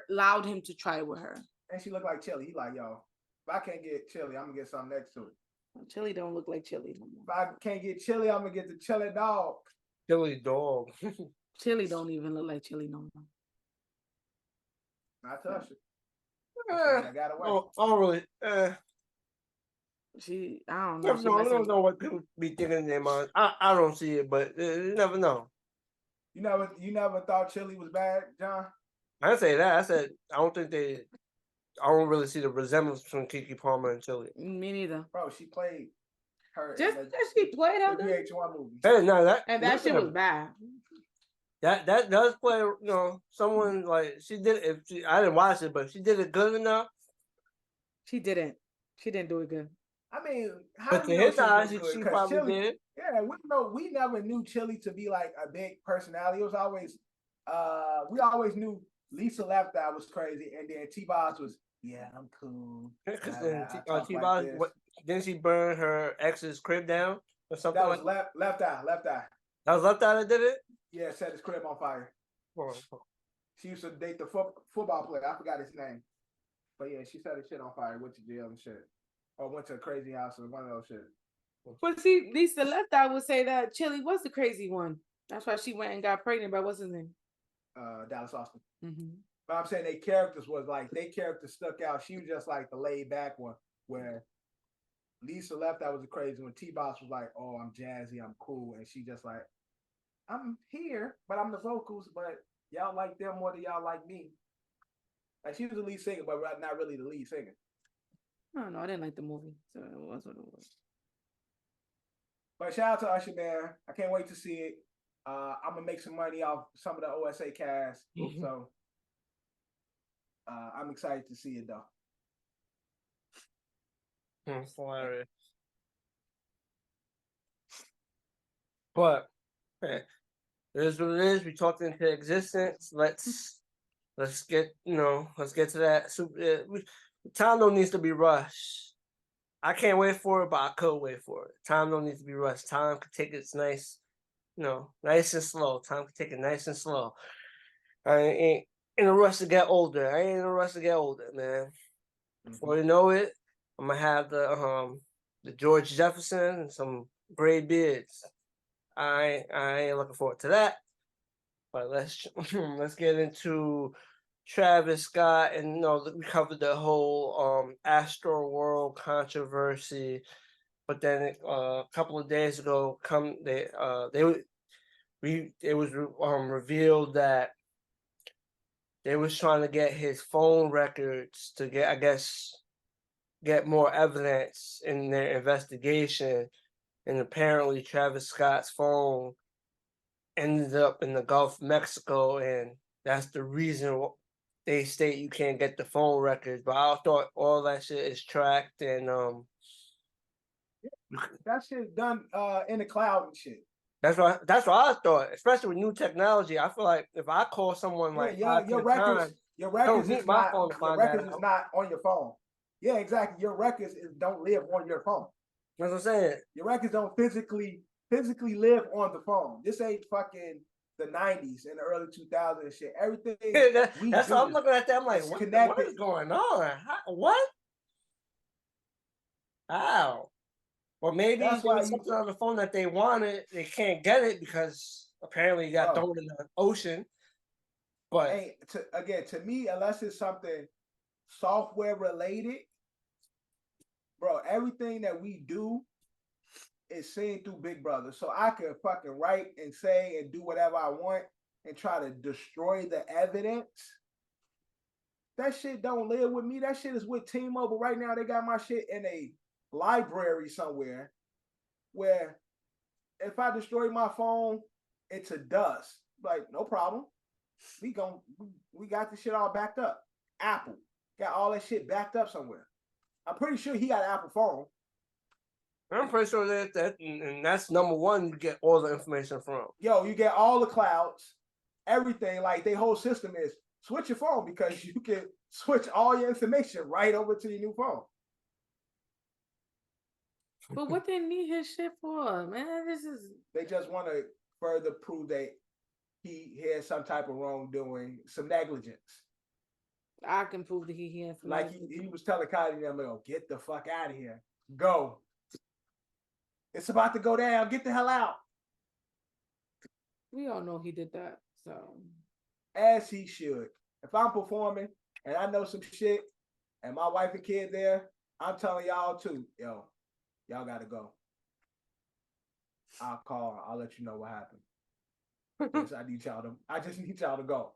allowed him to try it with her. And she looked like Chili. He like, yo, if I can't get Chili, I'm gonna get something next to it. Chili don't look like Chili no more. If I can't get Chili, I'm gonna get the Chili dog. Chili dog. Chili don't even look like Chili no more. Not touch it. I don't really. I don't know. I don't know what people be thinking in their mind. I don't see it, but you never know. You never thought Chili was bad, John? I didn't say that. I said I don't really see the resemblance between Keke Palmer and Chili. Me neither. Bro, she played her. She played her VH1 movie. Hey, no, that shit was bad. That does play, someone like she did. I didn't watch it, but she did it good enough. She didn't do it good. I mean, but to his eyes, she probably Chili, did. Yeah, we never knew Chili to be like a big personality. It was always, we always knew Lisa Left Eye was crazy, and then T-Boz was, yeah, I'm cool. Because T-Boz, didn't she burn her ex's crib down or something? That was Left Eye. That was Left Eye that did it? Yeah, set his crib on fire. She used to date the football player. I forgot his name. But yeah, she set his shit on fire, went to jail and shit. Or went to a crazy house or one of those shit. But see, Lisa Left Eye would say that Chili was the crazy one. That's why she went and got pregnant by what's his name? Dallas Austin. Mm-hmm. But I'm saying their characters stuck out. She was just like the laid back one, where Lisa Left Eye was the crazy one. T-Boz was like, oh, I'm jazzy, I'm cool. And she just like, I'm here, but I'm the vocals, but y'all like them more than y'all like me. Like she was the lead singer, but not really the lead singer. No, I didn't like the movie, so it was what it was. But shout out to Usher, man. I can't wait to see it. I'm gonna make some money off some of the OSA cast, so I'm excited to see it though. It's hilarious. But it is what it is. We talked into existence. Let's let's get to that. Time don't need to be rushed. I can't wait for it, but I could wait for it. Time don't need to be rushed. Time can take its nice and slow. Time can take it nice and slow. I ain't in a rush to get older. I ain't in a rush to get older, man. Before you know it, I'm gonna have the George Jefferson and some gray beards. I ain't looking forward to that. But let's get into Travis Scott, and we covered the whole Astro World controversy. But then a couple of days ago, it was revealed that they was trying to get his phone records to get more evidence in their investigation, and apparently Travis Scott's phone ended up in the Gulf of Mexico, and that's the reason they state you can't get the phone records. But I thought all that shit is tracked, and that shit's done in the cloud and shit. That's what I thought. Especially with new technology, I feel like if I call someone your records is not on your phone. Yeah, exactly. Your records don't live on your phone. That's what I'm saying. Your records don't physically live on the phone. This ain't fucking the 90s and the early 2000s and shit. Everything that's what I'm looking at that. I'm like, what is going on? What? How? Or maybe there was something on the phone that they wanted. They can't get it because apparently you got thrown in the ocean. But to me, unless it's something software related, bro, everything that we do is seen through Big Brother. So I could fucking write and say and do whatever I want and try to destroy the evidence. That shit don't live with me. That shit is with T-Mobile right now. They got my shit in a library somewhere where if I destroy my phone, it's a dust. Like, no problem. We got this shit all backed up. Apple got all that shit backed up somewhere. I'm pretty sure he got an Apple phone. I'm pretty sure that and that's number one. You get all the information from. You get all the clouds, everything. Like, their whole system is switch your phone because you can switch all your information right over to your new phone. But what they need his shit for, man? They just want to further prove that he had some type of wrongdoing, some negligence. I can prove that he had some. Like he was telling Kylie, get the fuck out of here. Go. It's about to go down. Get the hell out. We all know he did that. So, as he should. If I'm performing and I know some shit and my wife and kid there, I'm telling y'all too, y'all got to go. I'll call. I'll let you know what happened. I just need y'all to go.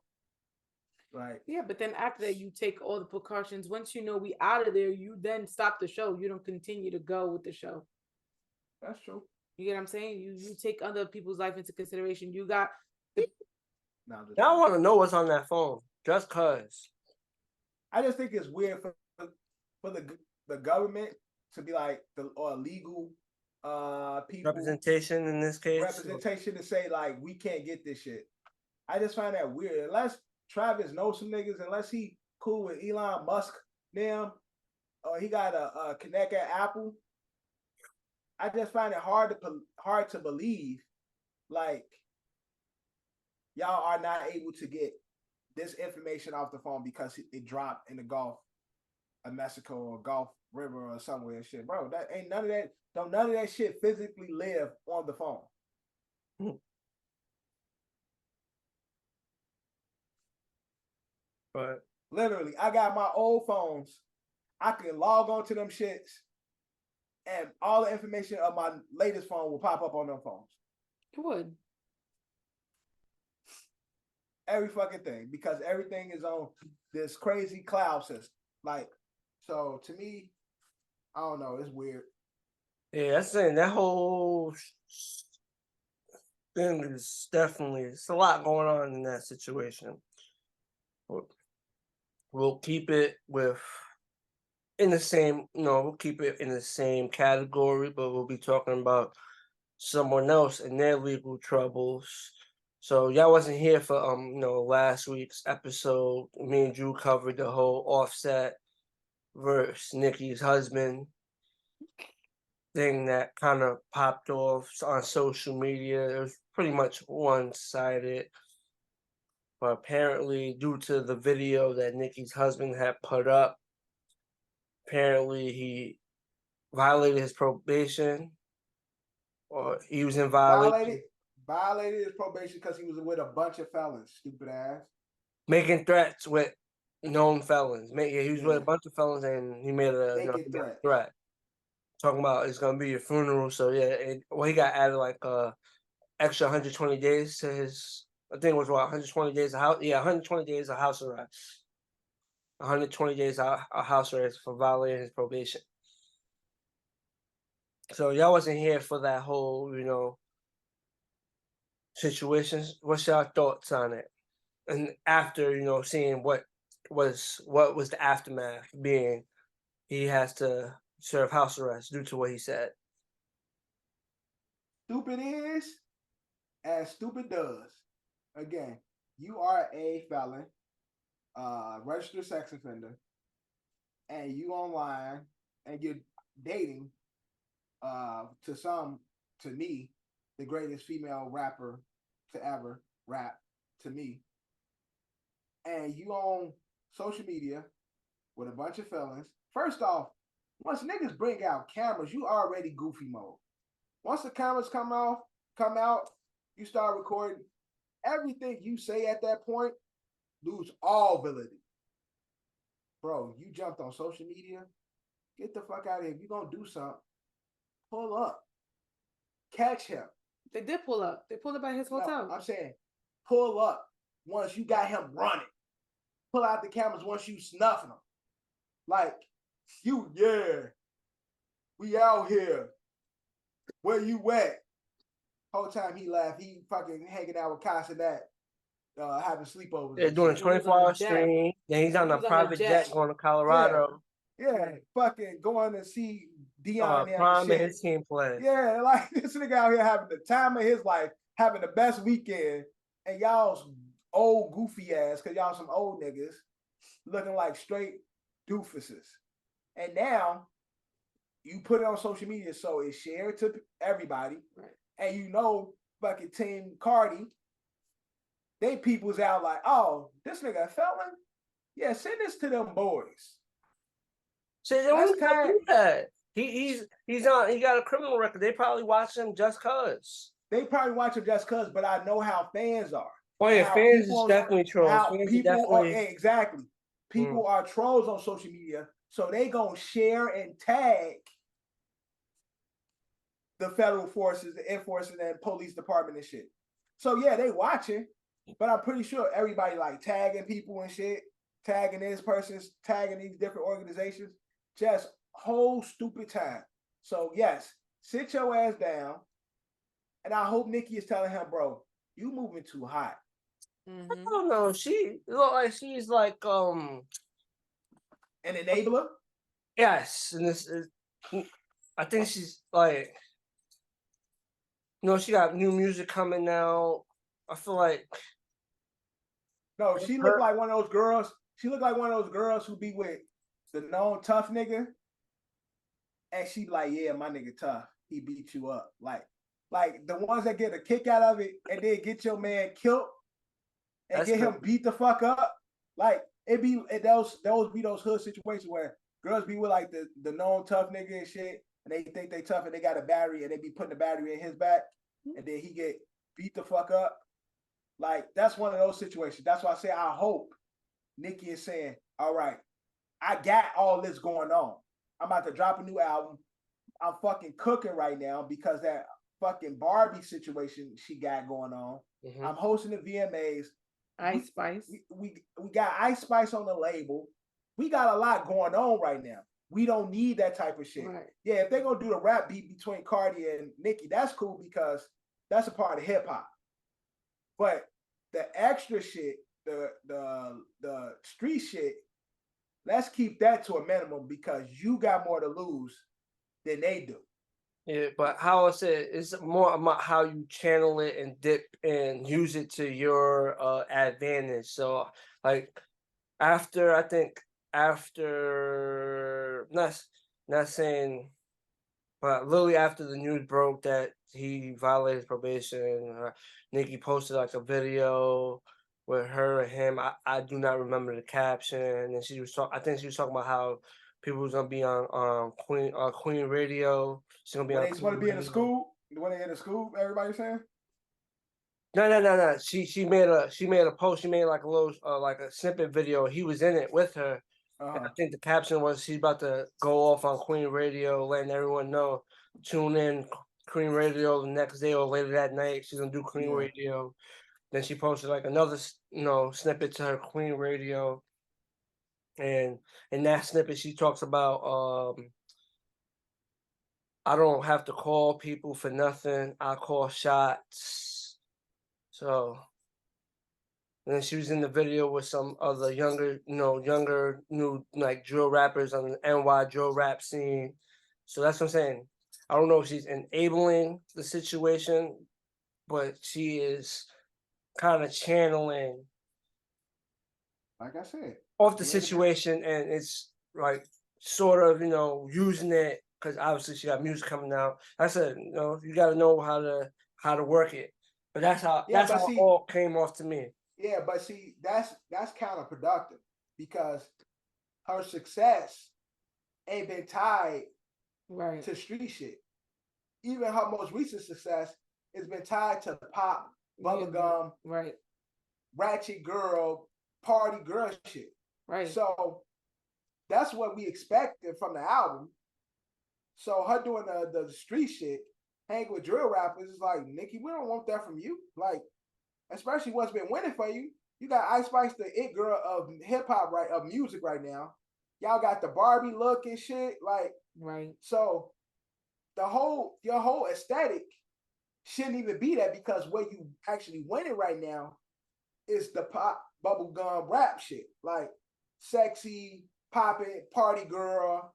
Right. Yeah, but then after that, you take all the precautions. Once you know we out of there, you then stop the show. You don't continue to go with the show. That's true. You get what I'm saying? You take other people's life into consideration. You got. Now I want to know what's on that phone, just cause. I just think it's weird for the government to be like or legal people representation in this case. Representation to say like we can't get this shit. I just find that weird. Unless Travis knows some niggas, unless he cool with Elon Musk, them, or he got a connect at Apple. I just find it hard to believe, like, y'all are not able to get this information off the phone because it dropped in the Gulf of Mexico or Gulf River or somewhere and shit. Bro, that ain't none of that. Don't none of that shit physically live on the phone. But literally, I got my old phones. I can log on to them shits, and all the information of my latest phone will pop up on them phones. It would. Every fucking thing, because everything is on this crazy cloud system. Like, so to me, I don't know. It's weird. Yeah, that's saying that whole thing is definitely, it's a lot going on in that situation. We'll keep it in the same, we'll keep it in the same category, but we'll be talking about someone else and their legal troubles. So y'all wasn't here for last week's episode. Me and Drew covered the whole Offset versus Nicki's husband thing that kind of popped off on social media. It was pretty much one-sided. But apparently, due to the video that Nicki's husband had put up, apparently he violated his probation, or he was in violation. Violated his probation because he was with a bunch of felons, stupid ass. Making threats with known felons. He was with a bunch of felons, and he made a threat. Talking about it's gonna be your funeral, so yeah. He got added like extra 120 days to his. I think it was 120 days of house. Yeah, 120 days of house arrest. 120 days of house arrest for violating his probation. So y'all wasn't here for that whole, situations. What's your thoughts on it? And after, seeing what was the aftermath being, he has to serve house arrest due to what he said. Stupid is as stupid does. Again, you are a felon, registered sex offender, and you online and you're dating to me, the greatest female rapper to ever rap to me. And you on social media with a bunch of felons. First off, once niggas bring out cameras, you already goofy mode. Once the cameras come out, you start recording. Everything you say at that point lose all validity. Bro, you jumped on social media. Get the fuck out of here. If you're gonna do something, pull up. Catch him. They did pull up. They pulled up at his hotel. No, I'm saying pull up once you got him running. Pull out the cameras once you snuffing him. Like, we out here. Where you at? Whole time he laughed, he fucking hanging out with Casadat, having sleepovers. They're doing a 24-hour stream. Then he's on a private jet going to Colorado. Yeah, fucking going to see Dion Prime and his team play. Yeah, like this nigga out here having the time of his life, having the best weekend, and y'all's old goofy ass, because y'all some old niggas, looking like straight doofuses. And now you put it on social media, so it's shared to everybody. Right. And fucking Team Cardi, they people's out like, oh, this nigga a felon? Yeah, send this to them boys. So they don't do that. He got a criminal record. They probably watch him just cause. They probably watch him just cause, but I know how fans are. Oh yeah, fans is definitely trolls. Exactly. People are trolls on social media, so they gonna share and tag the federal forces, the enforcement and police department and shit. So yeah, they watching, but I'm pretty sure everybody like tagging people and shit, tagging this person, tagging these different organizations. Just whole stupid time. So yes, sit your ass down. And I hope Nicki is telling him, bro, you moving too hot. Mm-hmm. I don't know. She look like she's like an enabler. Yes, and this is. I think she's like, she got new music coming out. I feel like. No, she looked like one of those girls. She looked like one of those girls who be with the known tough nigga, and she like, yeah, my nigga tough. He beat you up, like the ones that get a kick out of it and then get your man killed and get him beat the fuck up. Like those be those hood situations where girls be with like the known tough nigga and shit, and they think they tough and they got a battery and they be putting the battery in his back, and then he get beat the fuck up. Like that's one of those situations. That's why I say I hope Nicki is saying, all right, I got all this going on. I'm about to drop a new album. I'm fucking cooking right now because that fucking Barbie situation she got going on. Mm-hmm. I'm hosting the VMAs. Ice Spice. We got Ice Spice on the label. We got a lot going on right now. We don't need that type of shit. Right. Yeah, if they're gonna do the rap beat between Cardi and Nicki, that's cool because that's a part of hip hop. But the extra shit, the street shit, let's keep that to a minimum because you got more to lose than they do. Yeah, but how I said it's more about how you channel it and dip and use it to your advantage. So like after not saying, but literally after the news broke that he violated probation, Nicki posted like a video with her and him. I do not remember the caption, and I think she was talking about how people was gonna be on Queen Radio. She's gonna be when on they Queen want to be in the Radio. school, when they in the school, everybody saying. No. She made a post. She made like a little like a snippet video. He was in it with her. And I think the caption was she's about to go off on Queen Radio, letting everyone know. Tune in Queen Radio the next day or later that night. She's gonna do Queen Radio. Then she posted like another snippet to her Queen Radio. And in that snippet she talks about I don't have to call people for nothing. I call shots. So and then she was in the video with some other younger new like drill rappers on the NY drill rap scene. So that's what I'm saying. I don't know if she's enabling the situation, but she is kind of channeling, like I said, off the situation, and it's like sort of using it because obviously she got music coming out. I said you got to know how to work it, but that's how it all came off to me. Yeah, but see, that's counterproductive because her success ain't been tied to street shit. Even her most recent success has been tied to pop, bubblegum, ratchet girl, party girl shit. Right. So that's what we expected from the album. So her doing the street shit, hanging with drill rappers, is like, Nicki, we don't want that from you. Like, especially what's been winning for you. You got Ice Spice, the it girl of hip hop, of music right now. Y'all got the Barbie look and shit, like. Right. So your whole aesthetic shouldn't even be that, because what you actually winning right now is the pop bubblegum rap shit, like sexy, popping, party girl,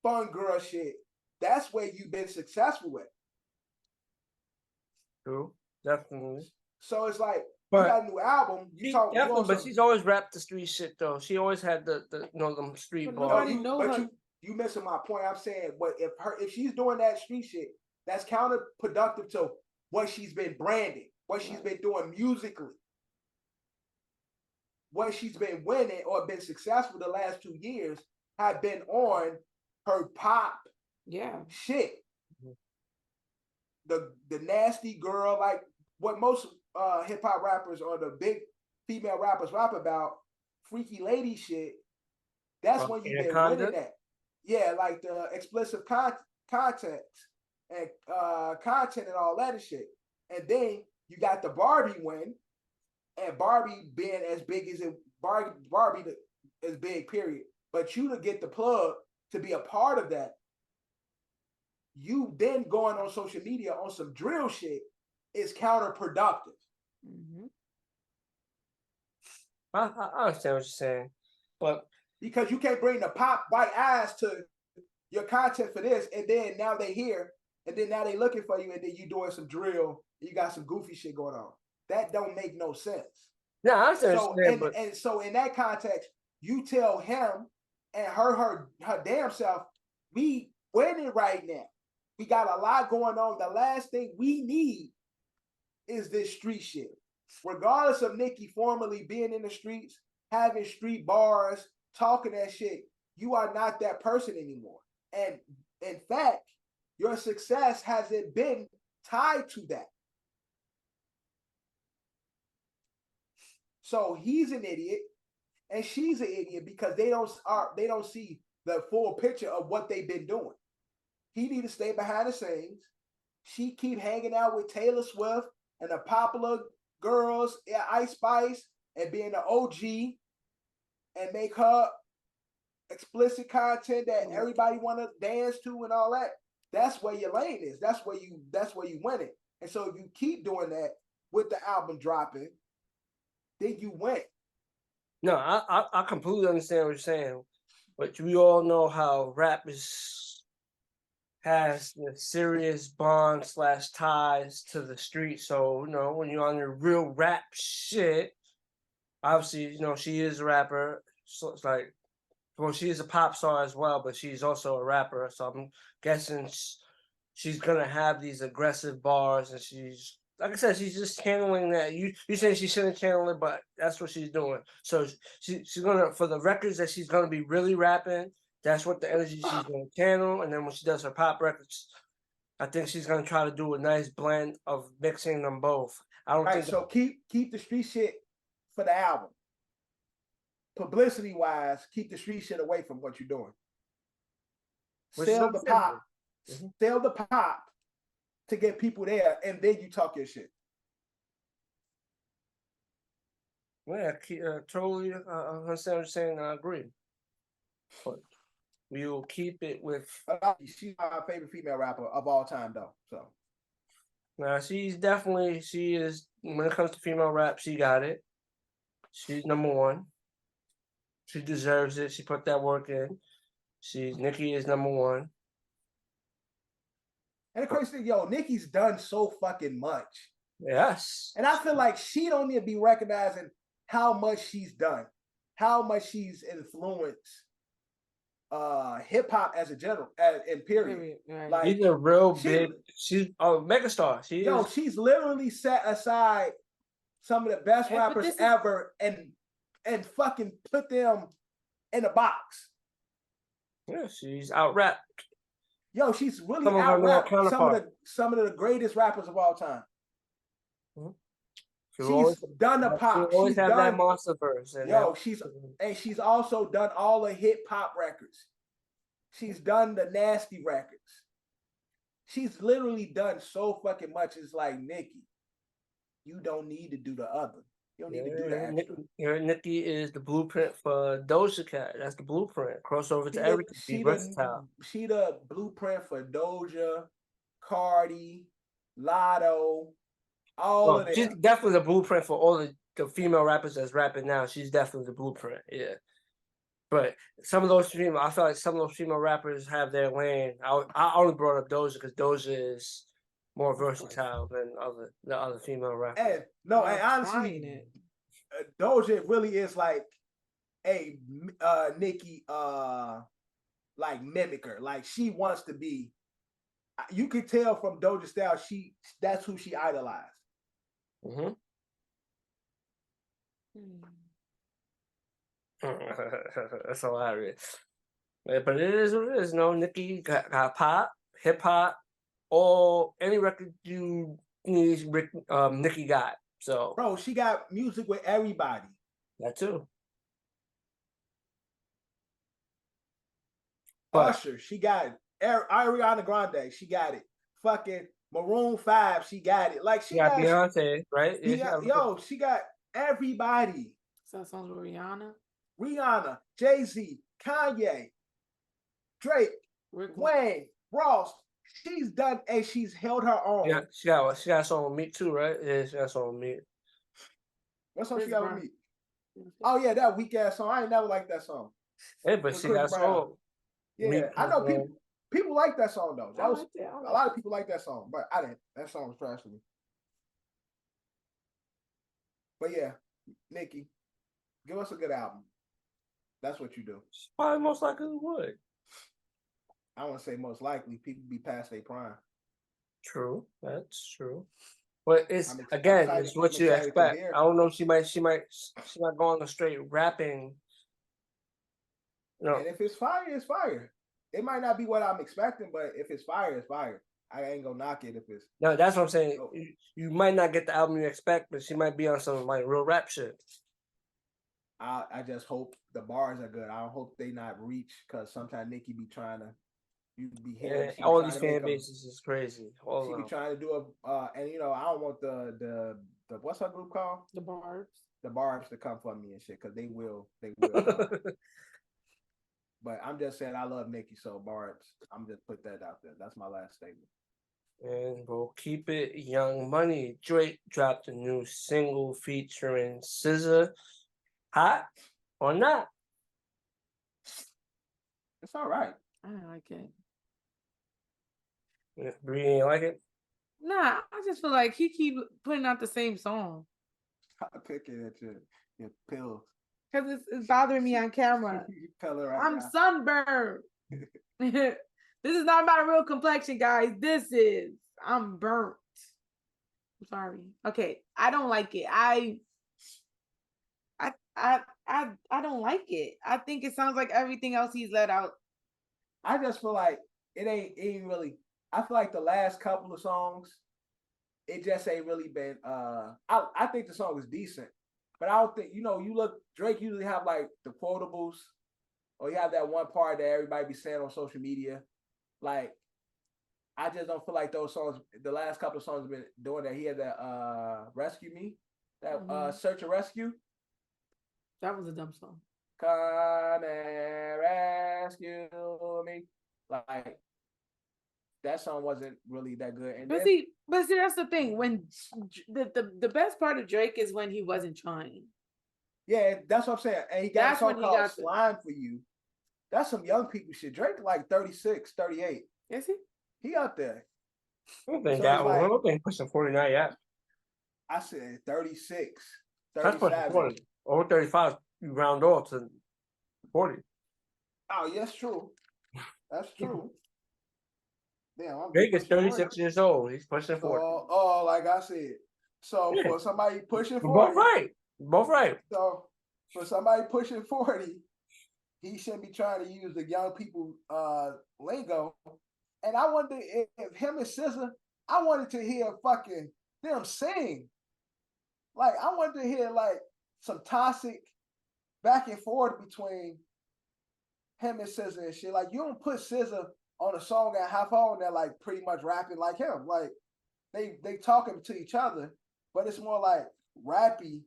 fun girl shit. That's where you've been successful with. True, definitely. So it's like, you got a new album. But she's always rapped the street shit though. She always had the them street bars. You missing my point. I'm saying, but if she's doing that street shit, that's counterproductive to what she's been branding, what she's been doing musically, what she's been winning or been successful the last 2 years have been on her pop shit. The nasty girl, like what most hip hop rappers or the big female rappers rap about, freaky lady shit. That's when you've been winning that. Yeah, like the explicit content and content and all that and shit. And then you got the Barbie win, and Barbie being as big as it, Barbie is big, period. But you to get the plug to be a part of that, you then going on social media on some drill shit is counterproductive. Mm-hmm. I understand what you're saying, but because you can't bring the pop white ass to your content for this, and then now they here, and then now they looking for you, and then you doing some drill, and you got some goofy shit going on. That don't make no sense. No, I understand. And so in that context, you tell him and her damn self, we winning right now. We got a lot going on. The last thing we need is this street shit. Regardless of Nicki formerly being in the streets, having street bars, talking that shit, you are not that person anymore. And in fact, your success hasn't been tied to that. So he's an idiot and she's an idiot because they don't see the full picture of what they've been doing. He need to stay behind the scenes. She keep hanging out with Taylor Swift and the popular girls, Ice Spice, and being the OG, and make her explicit content that everybody want to dance to and all that. That's where your lane is. That's where you win it. And so if you keep doing that with the album dropping, then you win. No, I completely understand what you're saying, but we all know how rap has the serious bond / ties to the street. So, you know, when you're on your real rap shit, obviously, you know, she is a rapper. So it's like, well, she is a pop star as well, but she's also a rapper. So I'm guessing she's gonna have these aggressive bars, and she's, like I said, she's just channeling that. You say she shouldn't channel it, but that's what she's doing. So she's gonna, for the records that she's gonna be really rapping, that's what the energy she's gonna channel. And then when she does her pop records, I think she's gonna try to do a nice blend of mixing them both. I don't think so. Keep the street shit for the album. Publicity wise, keep the street shit away from what you're doing. Sell the pop, sell the pop to get people there, and then you talk your shit. Yeah, totally understand what you're saying. I agree. But we will keep it with. She's my favorite female rapper of all time, though. So now she is, when it comes to female rap, she got it. She's number one. She deserves it. She put that work in. Nicki is number one. And the crazy thing, Nicki's done so fucking much. Yes. And I feel like she don't need to be recognizing how much she's done, how much she's influenced hip hop as a general, in period. Right. Like, she's a real big. She's a megastar. She's literally set aside some of the best rappers ever and fucking put them in a box. Yeah, she's out rapped. She's really out rapped some of the greatest rappers of all time. Mm-hmm. She's done the pop. She always have that monster verse. She's also done all the hip hop records. She's done the nasty records. She's literally done so fucking much. It's like, Nicki, you don't need to do the other. You don't need to do that. Nicki is the blueprint for Doja Cat. That's the blueprint. Crossover to everything. Be versatile. She the blueprint for Doja, Cardi, Lotto, all of them. She's definitely the blueprint for all the female rappers that's rapping now. She's definitely the blueprint. Yeah. But I feel like some of those female rappers have their lane. I only brought up Doja because Doja is more versatile than the other female rappers. And honestly, Doja really is like a Nicki like mimicker. Like, she wants to be. You could tell from Doja's style, that's who she idolized. Mm-hmm. That's hilarious. But it is what it is. No, Nicki got pop, hip hop, any record you need, Nicki got. So, bro, she got music with everybody. That too. Usher, she got it. Ariana Grande, she got it. Fucking Maroon 5, she got it. Like, she got Beyonce, right? She got everybody. So songs with Rihanna, Jay-Z, Kanye, Drake, Wayne, Ross. She's done, and she's held her own. Yeah, she got a song with Meek too, right? Yeah, she got a song with Meek. What song she got with Meek? Oh yeah, that weak ass song. I ain't never liked that song. Yeah, but she got a song. Yeah, Meek, I know people like that song though. A lot of people like that song, but I didn't. That song was trash to me. But yeah, Nicki, give us a good album. That's what you do. Probably most likely would. I want to say most likely. People be past their prime. True, that's true. But it's what you expect. I don't know. She might go on a straight rapping. And if it's fire, it's fire. It might not be what I'm expecting, but if it's fire, it's fire. I ain't gonna knock it if it's. No, that's what I'm saying. You might not get the album you expect, but she might be on some like real rap shit. I just hope the bars are good. I don't hope they not reach, because sometimes Nicki be trying to. You be hearing all these fan bases is crazy. She be trying to do and I don't want the what's her group called? The Barbs to come for me and shit, because they will. But I'm just saying, I love Nicki, so Barbs, I'm just put that out there. That's my last statement. And we'll keep it Young Money. Drake dropped a new single featuring SZA. Hot or not? It's all right. I like it. You ain't like it? Nah, I just feel like he keep putting out the same song. I'm picking at your pills. Because it's bothering me on camera. I'm sunburned. This is not my real complexion, guys. I'm burnt. I'm sorry. Okay, I don't like it. I don't like it. I think it sounds like everything else he's let out. I just feel like it ain't really. I feel like the last couple of songs, it just ain't really been. I think the song is decent, but I don't think you look. Drake usually have like the quotables, or you have that one part that everybody be saying on social media. Like, I just don't feel like those songs. The last couple of songs have been doing that. He had that "Rescue Me," that "Search and Rescue." That was a dumb song. Come and rescue me. Like, that song wasn't really that good. And but see, that's the thing. When the best part of Drake is when he wasn't trying. Yeah, that's what I'm saying. And he got a song called Slime for You. That's some young people shit. Drake like 36, 38. Is he? He out there. I don't think pushing 49 yet. I said 36, 37. That's pushing 40. Over 35, you round off to 40. Oh, yeah, that's true. That's true. Damn, Drake is 36 years old. He's pushing 40. Like I said. So for somebody pushing 40. Both right. So for somebody pushing 40, he shouldn't be trying to use the young people lingo. And I wonder if him and SZA, I wanted to hear fucking them sing. Like, I wanted to hear like some toxic back and forth between him and SZA and shit. Like, you don't put SZA on a song at half hour and they're like pretty much rapping like him. Like, they talking to each other, but it's more like rappy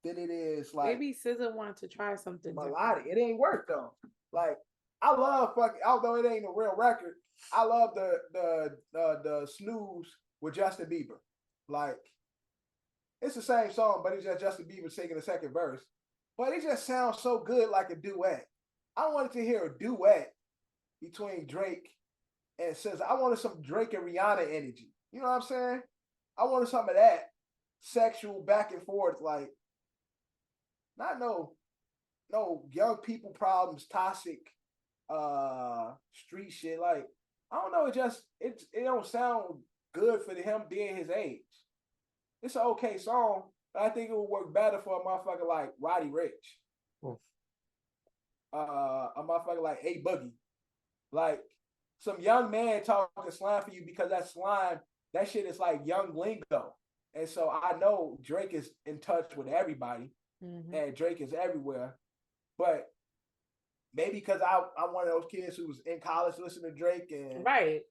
than it is like. Maybe SZA wanted to try something melodic. It ain't work though. Like, I love fucking, although it ain't a real record, I love the snooze with Justin Bieber. Like, it's the same song, but it's just Justin Bieber singing the second verse. But it just sounds so good, like a duet. I wanted to hear a duet between Drake and SZA. I wanted some Drake and Rihanna energy. You know what I'm saying? I wanted some of that sexual back and forth, like, not no young people problems, toxic street shit. Like, I don't know, it don't sound good for him being his age. It's an okay song, but I think it would work better for a motherfucker like Roddy Ricch. A motherfucker like A Boogie. Like, some young man talking slime for you, because that slime, that shit is like young lingo. And so I know Drake is in touch with everybody, and Drake is everywhere. But maybe because I'm one of those kids who was in college listening to Drake, and right,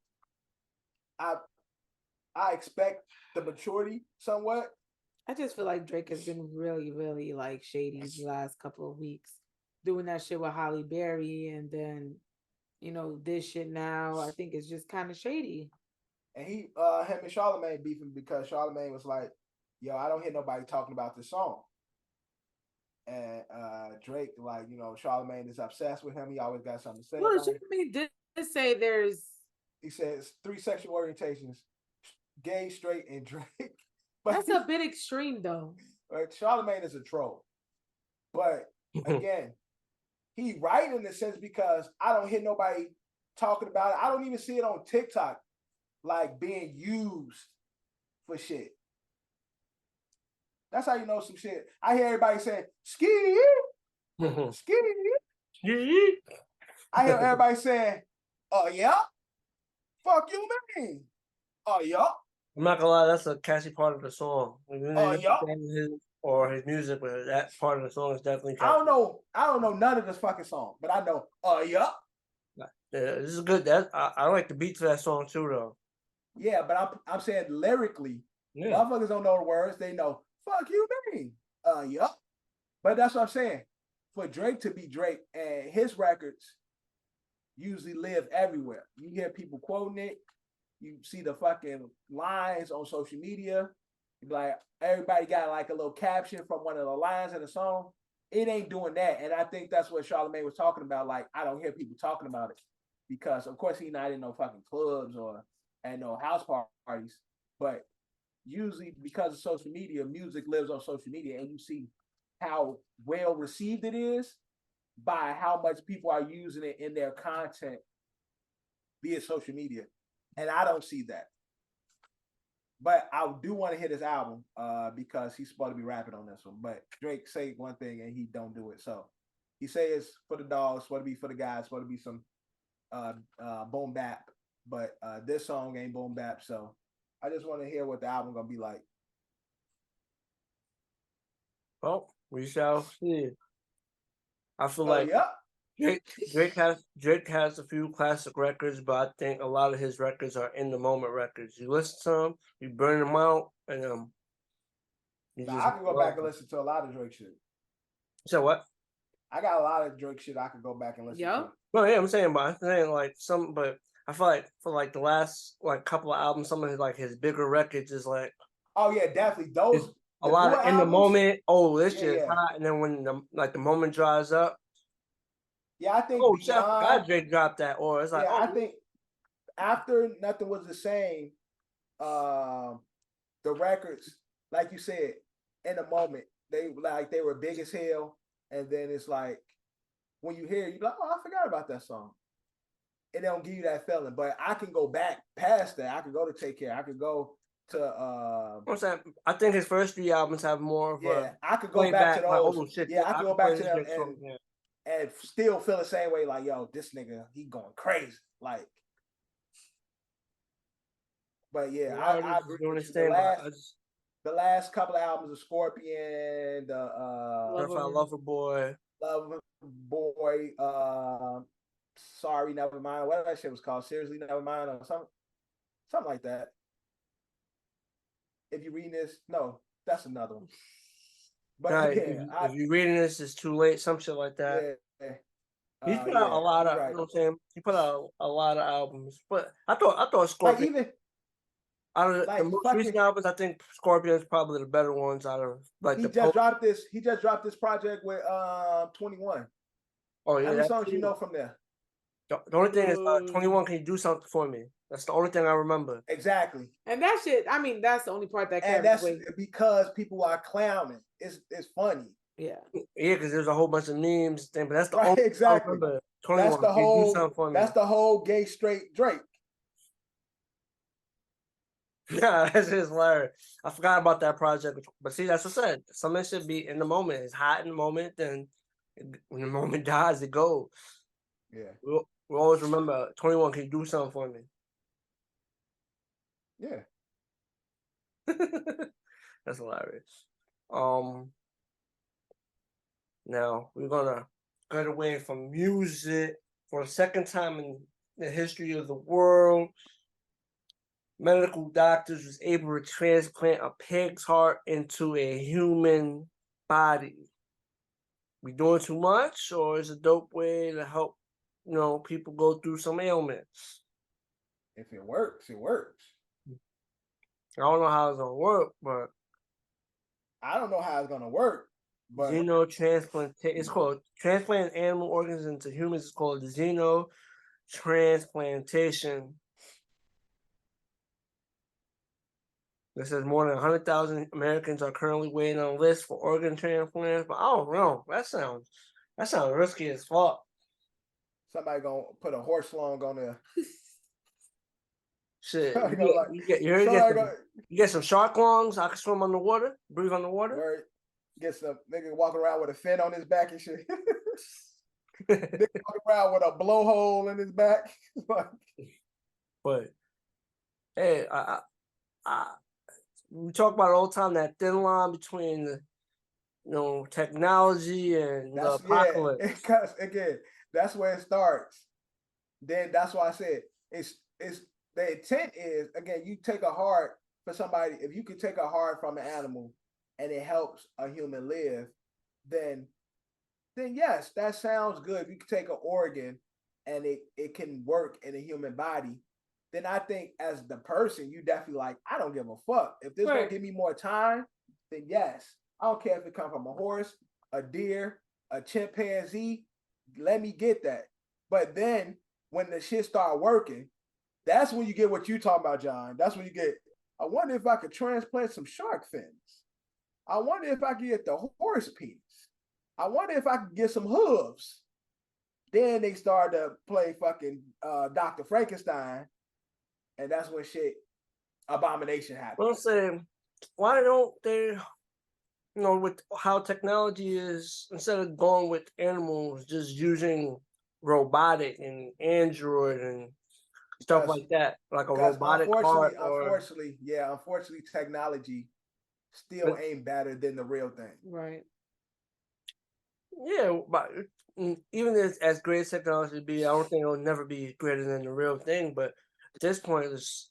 I expect the maturity somewhat. I just feel like Drake has been really, really like shady the last couple of weeks, doing that shit with Halle Berry, and then this shit now. I think it's just kind of shady. And him and Charlamagne beefing because Charlamagne was like, "Yo, I don't hear nobody talking about this song." And Drake, like, Charlamagne is obsessed with him. He always got something to say. Well, Charlamagne did say there's. He says 3 sexual orientations: gay, straight, and Drake. But that's a bit extreme, though. Charlamagne is a troll. But again, he right in the sense because I don't hear nobody talking about it. I don't even see it on TikTok, like, being used for shit. That's how you know some shit. I hear everybody saying, ski, ski. I hear everybody saying, oh, yeah? Fuck you, man. Oh, yeah? I'm not gonna lie, that's a catchy part of the song. Oh, yeah? Or his music, but that part of the song is definitely catchy. I don't know none of this fucking song, but I know, oh, yeah? Yeah, this is good. I like the beat to that song too, though. Yeah, but I'm saying lyrically, motherfuckers don't know the words. They know, fuck you, man. Yeah. But that's what I'm saying. For Drake to be Drake, and his records usually live everywhere. You hear people quoting it. You see the fucking lines on social media. Like, everybody got like a little caption from one of the lines in the song. It ain't doing that. And I think that's what Charlamagne was talking about. Like, I don't hear people talking about it because, of course, he's not in no fucking clubs or and no house parties. But usually because of social media, music lives on social media, and you see how well received it is by how much people are using it in their content via social media. And I don't see that. But I do want to hit his album because he's supposed to be rapping on this one. But Drake say one thing and he don't do it. So he say it's for the dogs, supposed to be for the guys, supposed to be some boom bap. But this song ain't boom bap. So I just want to hear what the album gonna be like. Well, we shall see. I feel like Drake has a few classic records, but I think a lot of his records are in the moment records. You listen to them, you burn them out, and I can go back and listen to a lot of Drake shit. So what? I got a lot of Drake shit I could go back and listen to. No, yeah, I'm saying like some, but I feel like for like the last like couple of albums, some of his bigger records is like. Oh yeah, definitely those. A lot of in the moment. Oh, this shit is hot, and then when the moment dries up. Yeah, I think. Oh, shit, I forgot Drake dropped that. Or it's like, I think after Nothing Was the Same, the records, like you said, in the moment, they were big as hell, and then it's like when you hear it, you're like, oh, I forgot about that song. It don't give you that feeling, but I can go back past that. I could go to Take Care. I could go to I'm saying, I think his first 3 albums have more of I could go back to those. Like, shit, I could go back to them and still feel the same way. Like, yo, this nigga, he going crazy. Like, but yeah, I agree with you. The last couple of albums of Scorpion, Lover Boy, Sorry, Never Mind. What that shit was called? Seriously, Never Mind, or something like that. If you're reading this, no, that's another one. But if you're reading this, it's too late. Some shit like that. Yeah. He's put out a lot of. You know what I'm saying? He put out a lot of albums, but I thought Scorpion. Like even out of the most recent albums, I think Scorpion's probably the better ones out of like. He just dropped this project with 21. Oh yeah. How many songs you know from there? The only thing is 21. Can you do something for me? That's the only thing I remember. Exactly. And that shit, I mean, that's the only part that carries. And that's because people are clowning. It's funny. Yeah. Yeah, because there's a whole bunch of memes thing, but that's the only exactly. I remember. 21. That's the whole. Do something for me. That's the whole gay straight Drake. Yeah, that's just hilarious. I forgot about that project, but see, that's what I said. Something should be in the moment. It's hot in the moment, then when the moment dies, it goes. Yeah. We always remember 21. Can you do something for me? Yeah. That's hilarious. Now we're gonna get away from music for the second time in the history of the world. Medical doctors was able to transplant a pig's heart into a human body. We doing too much, or is it a dope way to help, people go through some ailments? If it works, it works. I don't know how it's gonna work, but I don't know how it's gonna work. But xenotransplantation. It's called transplanting animal organs into humans. It's called xenotransplantation. This says more than 100,000 Americans are currently waiting on a list for organ transplants, but I don't know. That sounds risky as fuck. Somebody gonna put a horse lung on there. Shit, you get some shark lungs. I can swim underwater, breathe underwater. Get some nigga walking around with a fin on his back and shit. Nigga walking around with a blowhole in his back. But hey, we talk about it all the time, that thin line between technology and the apocalypse. Yeah, because again, that's where it starts. Then that's why I said it's the intent is, again, you take a heart for somebody. If you could take a heart from an animal and it helps a human live, then yes, that sounds good. If you could take an organ and it can work in a human body, then I think as the person, you definitely like, I don't give a fuck. If this gonna give me more time, then yes. I don't care if it comes from a horse, a deer, a chimpanzee, let me get that. But then when the shit start working, That's when you get what you talking about, John. That's when you get, I wonder if I could transplant some shark fins. I wonder if I could get the horse penis. I wonder if I could get some hooves. Then they start to play fucking Dr. Frankenstein. And that's when shit, abomination happens. Well, I'm saying, why don't they, with how technology is, instead of going with animals, just using robotic and Android and stuff like that, like a robotic heart. Unfortunately, technology still ain't better than the real thing. Right. Yeah, but even as great as technology be, I don't think it'll never be greater than the real thing. But at this point, it's,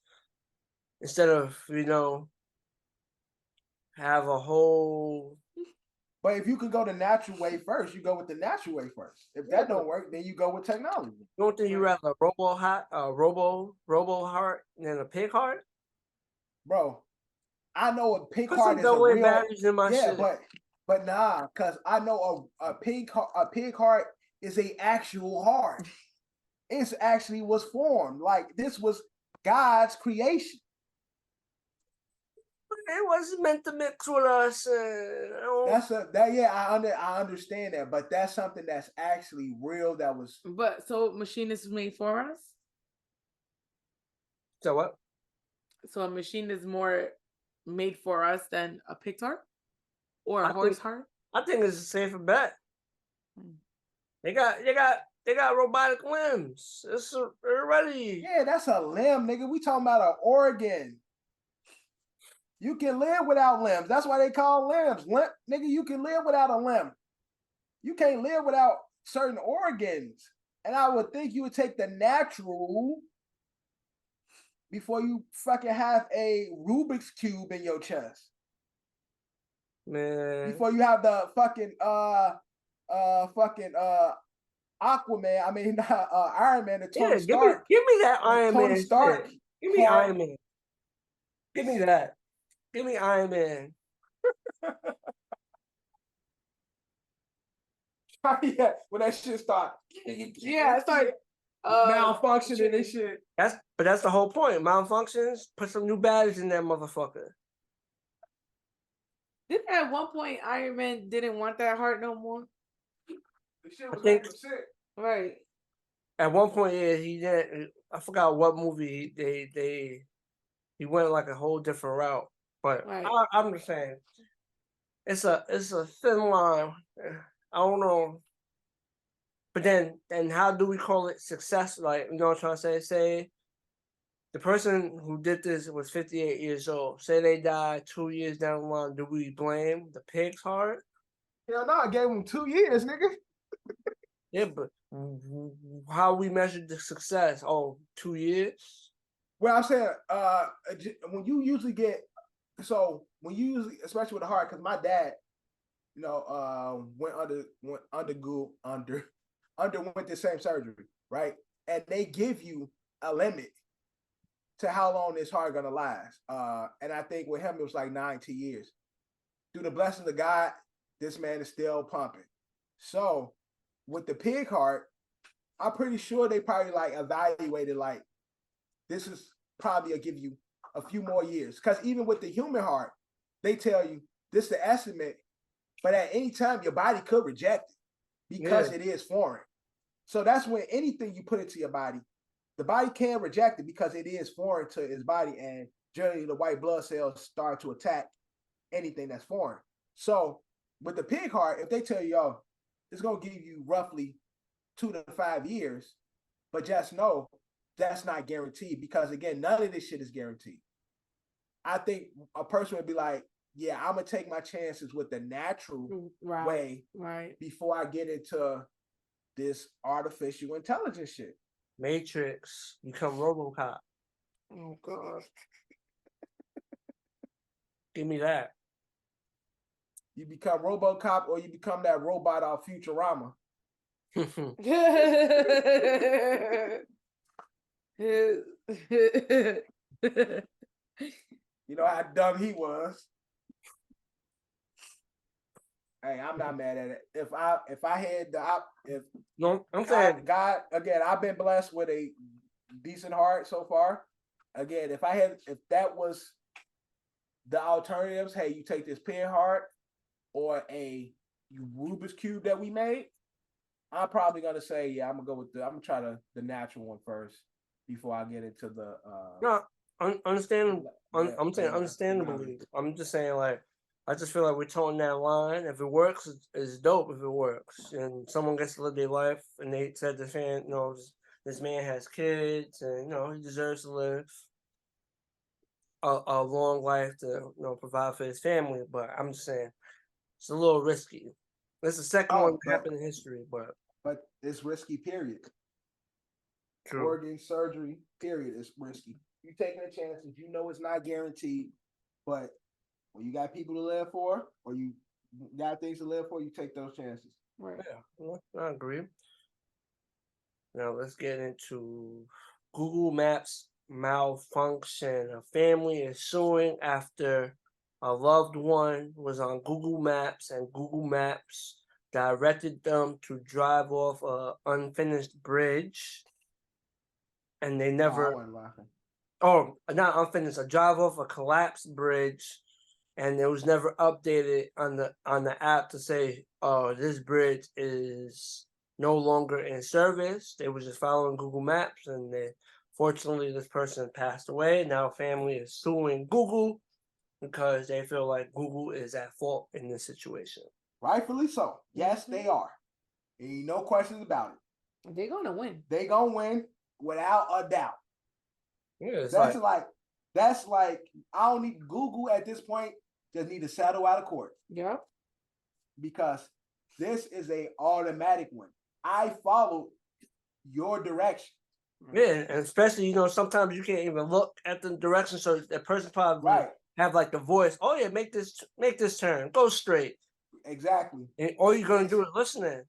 instead of have a whole. But if you could go the natural way first, you go with the natural way first. If that don't work, then you go with technology. You don't think you rather a robo heart than a pig heart? Bro, I know a pig Put heart some is a real. batteries in my shit. but nah, cause I know a pig heart is a actual heart. It actually was formed. Like this was God's creation. It wasn't meant to mix with us. I understand that, but that's something that's actually real. That was. But so machine is made for us. So what? So a machine is more made for us than a pig's heart or a horse heart. I think it's a safer bet. They got robotic limbs. It's already. Yeah, that's a limb, nigga. We talking about an organ. You can live without limbs. That's why they call limbs. Nigga, you can live without a limb. You can't live without certain organs. And I would think you would take the natural before you fucking have a Rubik's Cube in your chest. Man. Before you have the fucking Aquaman, Iron Man, the Tony Stark. Give me that Iron Man. Tony Stark. Give me Iron Man. Give me that. Give me Iron Man. Yeah, when that shit start. Yeah, it's like malfunctioning and shit. That's the whole point. Malfunctions, put some new batteries in that motherfucker. Didn't at one point Iron Man didn't want that heart no more? The shit was 100%. Right. At one point, yeah, he didn't. I forgot what movie he went like a whole different route. But right. I'm just saying, it's a thin line. I don't know. But then how do we call it success? Like, you know what I'm trying to say? Say the person who did this was 58 years old. Say they died 2 years down the line. Do we blame the pig's heart? Hell no, I gave him 2 years, nigga. Yeah, but how we measure the success? Oh, 2 years? Well, I'm saying, when you usually get, especially with the heart, because my dad, underwent the same surgery, right? And they give you a limit to how long this heart gonna last. And I think with him it was like 90 years. Through the blessings of God, this man is still pumping. So with the pig heart, I'm pretty sure they probably like evaluated like this is probably a give you a few more years. Because even with the human heart, they tell you this is the estimate, but at any time your body could reject it because it is foreign. So that's when anything you put into your body, the body can reject it because it is foreign to its body, and generally the white blood cells start to attack anything that's foreign. So with the pig heart, if they tell you, yo, it's gonna give you roughly 2 to 5 years, but just know that's not guaranteed because again, none of this shit is guaranteed. I think a person would be like, yeah, I'm gonna take my chances with the natural way before I get into this artificial intelligence shit. Matrix, become RoboCop. Oh God. Give me that. You become RoboCop or you become that robot off Futurama. You know how dumb he was. Hey, I'm not mad at it. If I had I'm saying God again, I've been blessed with a decent heart so far. Again, if that was the alternatives, hey, you take this pin heart or a Rubik's Cube that we made, I'm probably gonna say, yeah, I'm gonna try the natural one first before I get into the no, understandable. I'm saying understandably. I'm just saying like I just feel like we're toeing that line. If it works, it's dope. If it works, and someone gets to live their life, and they said the fan, this man has kids, and he deserves to live a long life to provide for his family. But I'm just saying it's a little risky. It's the second one that happened in history, but it's risky. Period. True. Organ surgery. Period. Is risky. You taking a chance if you know it's not guaranteed, but when you got people to live for, or you got things to live for, you take those chances. Right. Yeah, I agree. Now let's get into Google Maps malfunction. A family is suing after a loved one was on Google Maps and Google Maps directed them to drive off an unfinished bridge. And they never. I wasn't laughing. Oh, not unfinished. A drive off a collapsed bridge, and it was never updated on the app to say, "Oh, this bridge is no longer in service." They were just following Google Maps, and fortunately, this person passed away. Now, family is suing Google because they feel like Google is at fault in this situation. Rightfully so. Yes, they are. Ain't no questions about it. They're gonna win. They're gonna win without a doubt. Yeah, that's like I don't need Google at this point. Just need to settle out of court. Yeah. Because this is a automatic one. I followed your direction. Yeah, and especially sometimes you can't even look at the direction, so that person probably have like the voice. Oh yeah, make this turn, go straight. Exactly. And all you're gonna do is listening,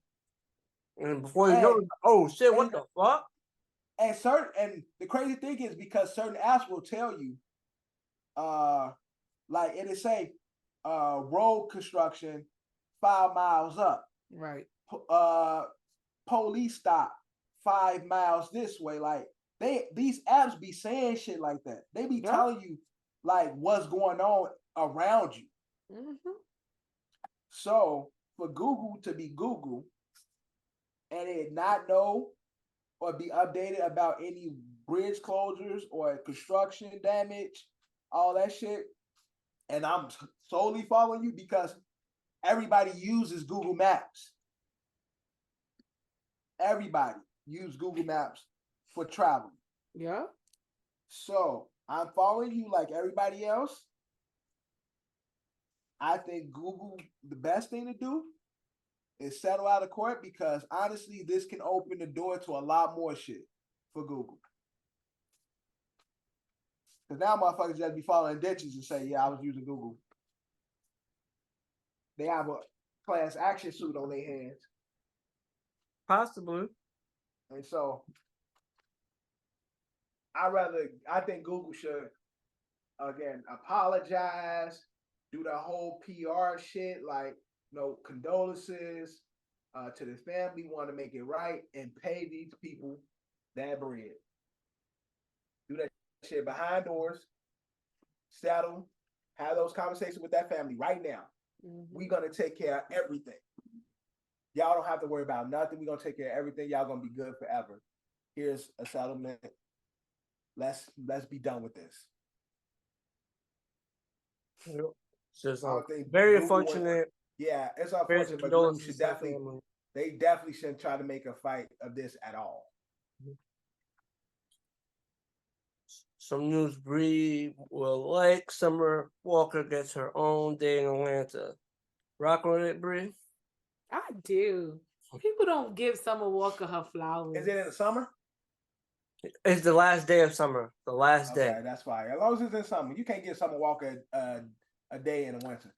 and before you know it, oh shit, what the fuck? And the crazy thing is because certain apps will tell you, like it'll say, road construction 5 miles up. Right. Police stop 5 miles this way. Like these apps be saying shit like that. They be telling you like what's going on around you. Mm-hmm. So for Google to be Google and it not know or be updated about any bridge closures or construction damage, all that shit, and I'm solely following you because everybody uses Google Maps. Everybody use Google Maps for travel. Yeah. So I'm following you like everybody else. I think Google, the best thing to do is settle out of court because honestly, this can open the door to a lot more shit for Google. Because now motherfuckers just be following ditches and say, yeah, I was using Google. They have a class action suit on their hands. Possibly. And so I think Google should, again, apologize, do the whole PR shit, like, condolences to the family, want to make it right, and pay these people that bread. Do that shit behind doors, settle, have those conversations with that family right now. Mm-hmm. We're going to take care of everything. Y'all don't have to worry about nothing. We're going to take care of everything. Y'all going to be good forever. Here's a settlement. Let's be done with this. Yep. Just very unfortunate. Yeah, it's unfortunate, but Google should they definitely shouldn't try to make a fight of this at all. Some news Bree will like. Summer Walker gets her own day in Atlanta. Rock on it, Bree? I do. People don't give Summer Walker her flowers. Is it in the summer? It's the last day of summer. The last day. Okay, that's fine. As long as it's in summer, you can't give Summer Walker a day in the winter.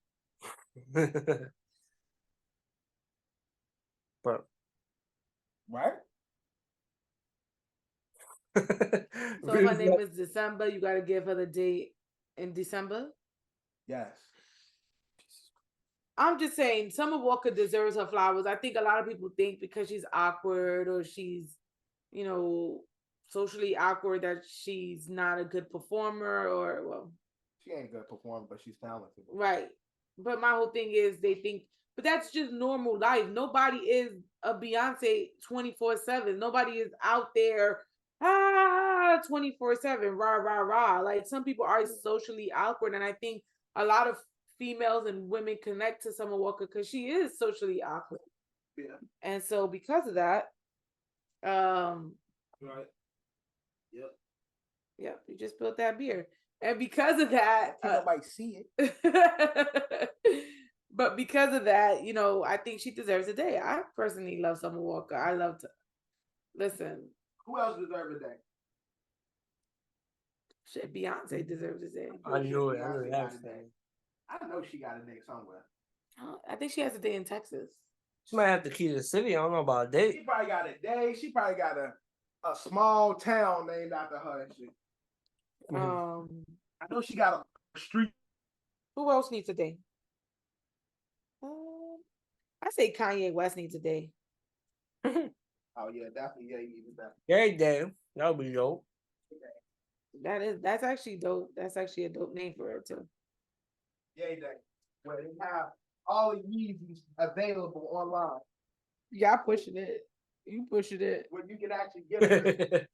But right? So if her name is December, you got to give her the date in December? Yes. I'm just saying, Summer Walker deserves her flowers. I think a lot of people think because she's awkward or she's, socially awkward that she's not a good performer or well. She ain't a good performer, but she's talented. Right. But my whole thing is they think, but that's just normal life. Nobody is a Beyonce 24/7. Nobody is out there 24/7, rah, rah, rah. Like some people are socially awkward. And I think a lot of females and women connect to Summer Walker because she is socially awkward. Yeah. And so because of that, right. Yep. Yep, you just built that beer. And because of that, nobody see it. But because of that, you know, I think she deserves a day. I personally love Summer Walker. I love to listen. Who else deserves a day? Shit, Beyonce deserves a day. I knew it. I know she got a day somewhere. I think she has a day in Texas. She might have the key to the city. I don't know about a day. She probably got a day. She probably got a small town named after her and shit. I know she got a street. Who else needs a day? I say Kanye West needs a day. Oh yeah, definitely. Yeah, he needs that. Every day. That would be dope. That's actually dope. That's actually a dope name for it too. Yeah, day. Where they have all the Yeezys available online. Yeah, pushing it. You pushing it. When you can actually get it.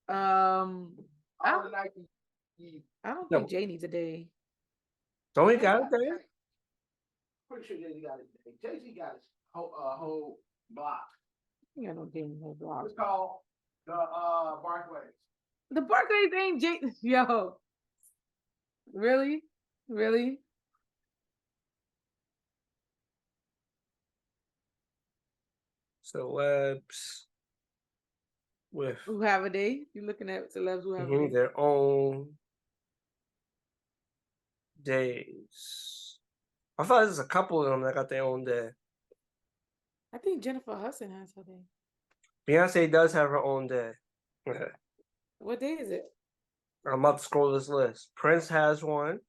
I don't think Jay needs a day. Don't he got a day? Pretty sure Jay-Z got a day. Jay-Z got his whole block. He got no damn whole block. It's called the Barclays. The Barclays ain't Jay. Yo. Really? Really? Celebs with who have a day? You looking at celebs who have a day? Their own days. I thought there's a couple of them that got their own day. I think Jennifer Hudson has her day. Beyonce does have her own day. What day is it? I'm about to scroll this list. Prince has one.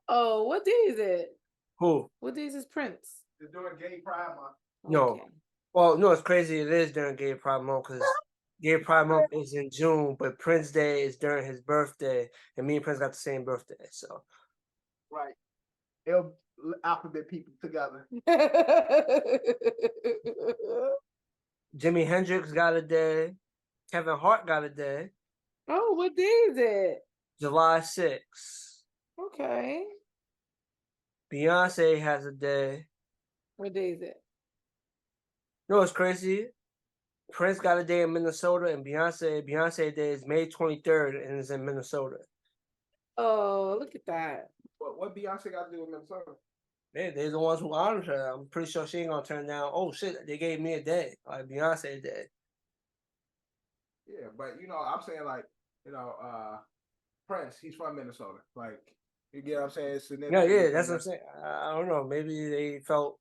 Oh, what day is it? Who? What day is Prince? They're doing Gay Pride Month. No. Okay. Well, no, it's crazy. It is during Gay Pride Month because Gay Pride Month is in June, but Prince Day is during his birthday, and me and Prince got the same birthday. So, right, it'll alphabet people together. Jimi Hendrix got a day. Kevin Hart got a day. Oh, what day is it? July 6th. Okay. Beyonce has a day. What day is it? You know what's crazy? Prince got a day in Minnesota, and Beyonce Day is May 23rd, and it's in Minnesota. Oh, look at that. What Beyonce got to do with Minnesota? They're the ones who honor her. I'm pretty sure she ain't gonna turn down. Oh shit, they gave me a day, like Beyonce Day. Yeah, but I'm saying like, Prince, he's from Minnesota. Like, you get what I'm saying? It's yeah, that's what I'm saying. I don't know. Maybe they felt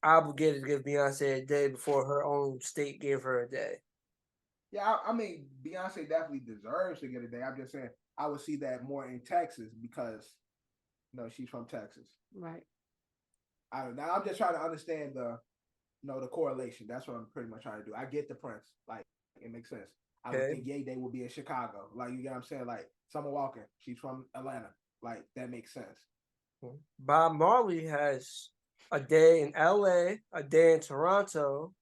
obligated to give Beyonce a day before her own state gave her a day. Yeah, I mean, Beyonce definitely deserves to get a day. I'm just saying I would see that more in Texas because, she's from Texas. Right. I'm just trying to understand the correlation. That's what I'm pretty much trying to do. I get the Prince. Like, it makes sense. I would think Yay Day would be in Chicago. Like, you get what I'm saying? Like, Summer Walker, she's from Atlanta. Like, that makes sense. Bob Marley has a day in LA, a day in Toronto,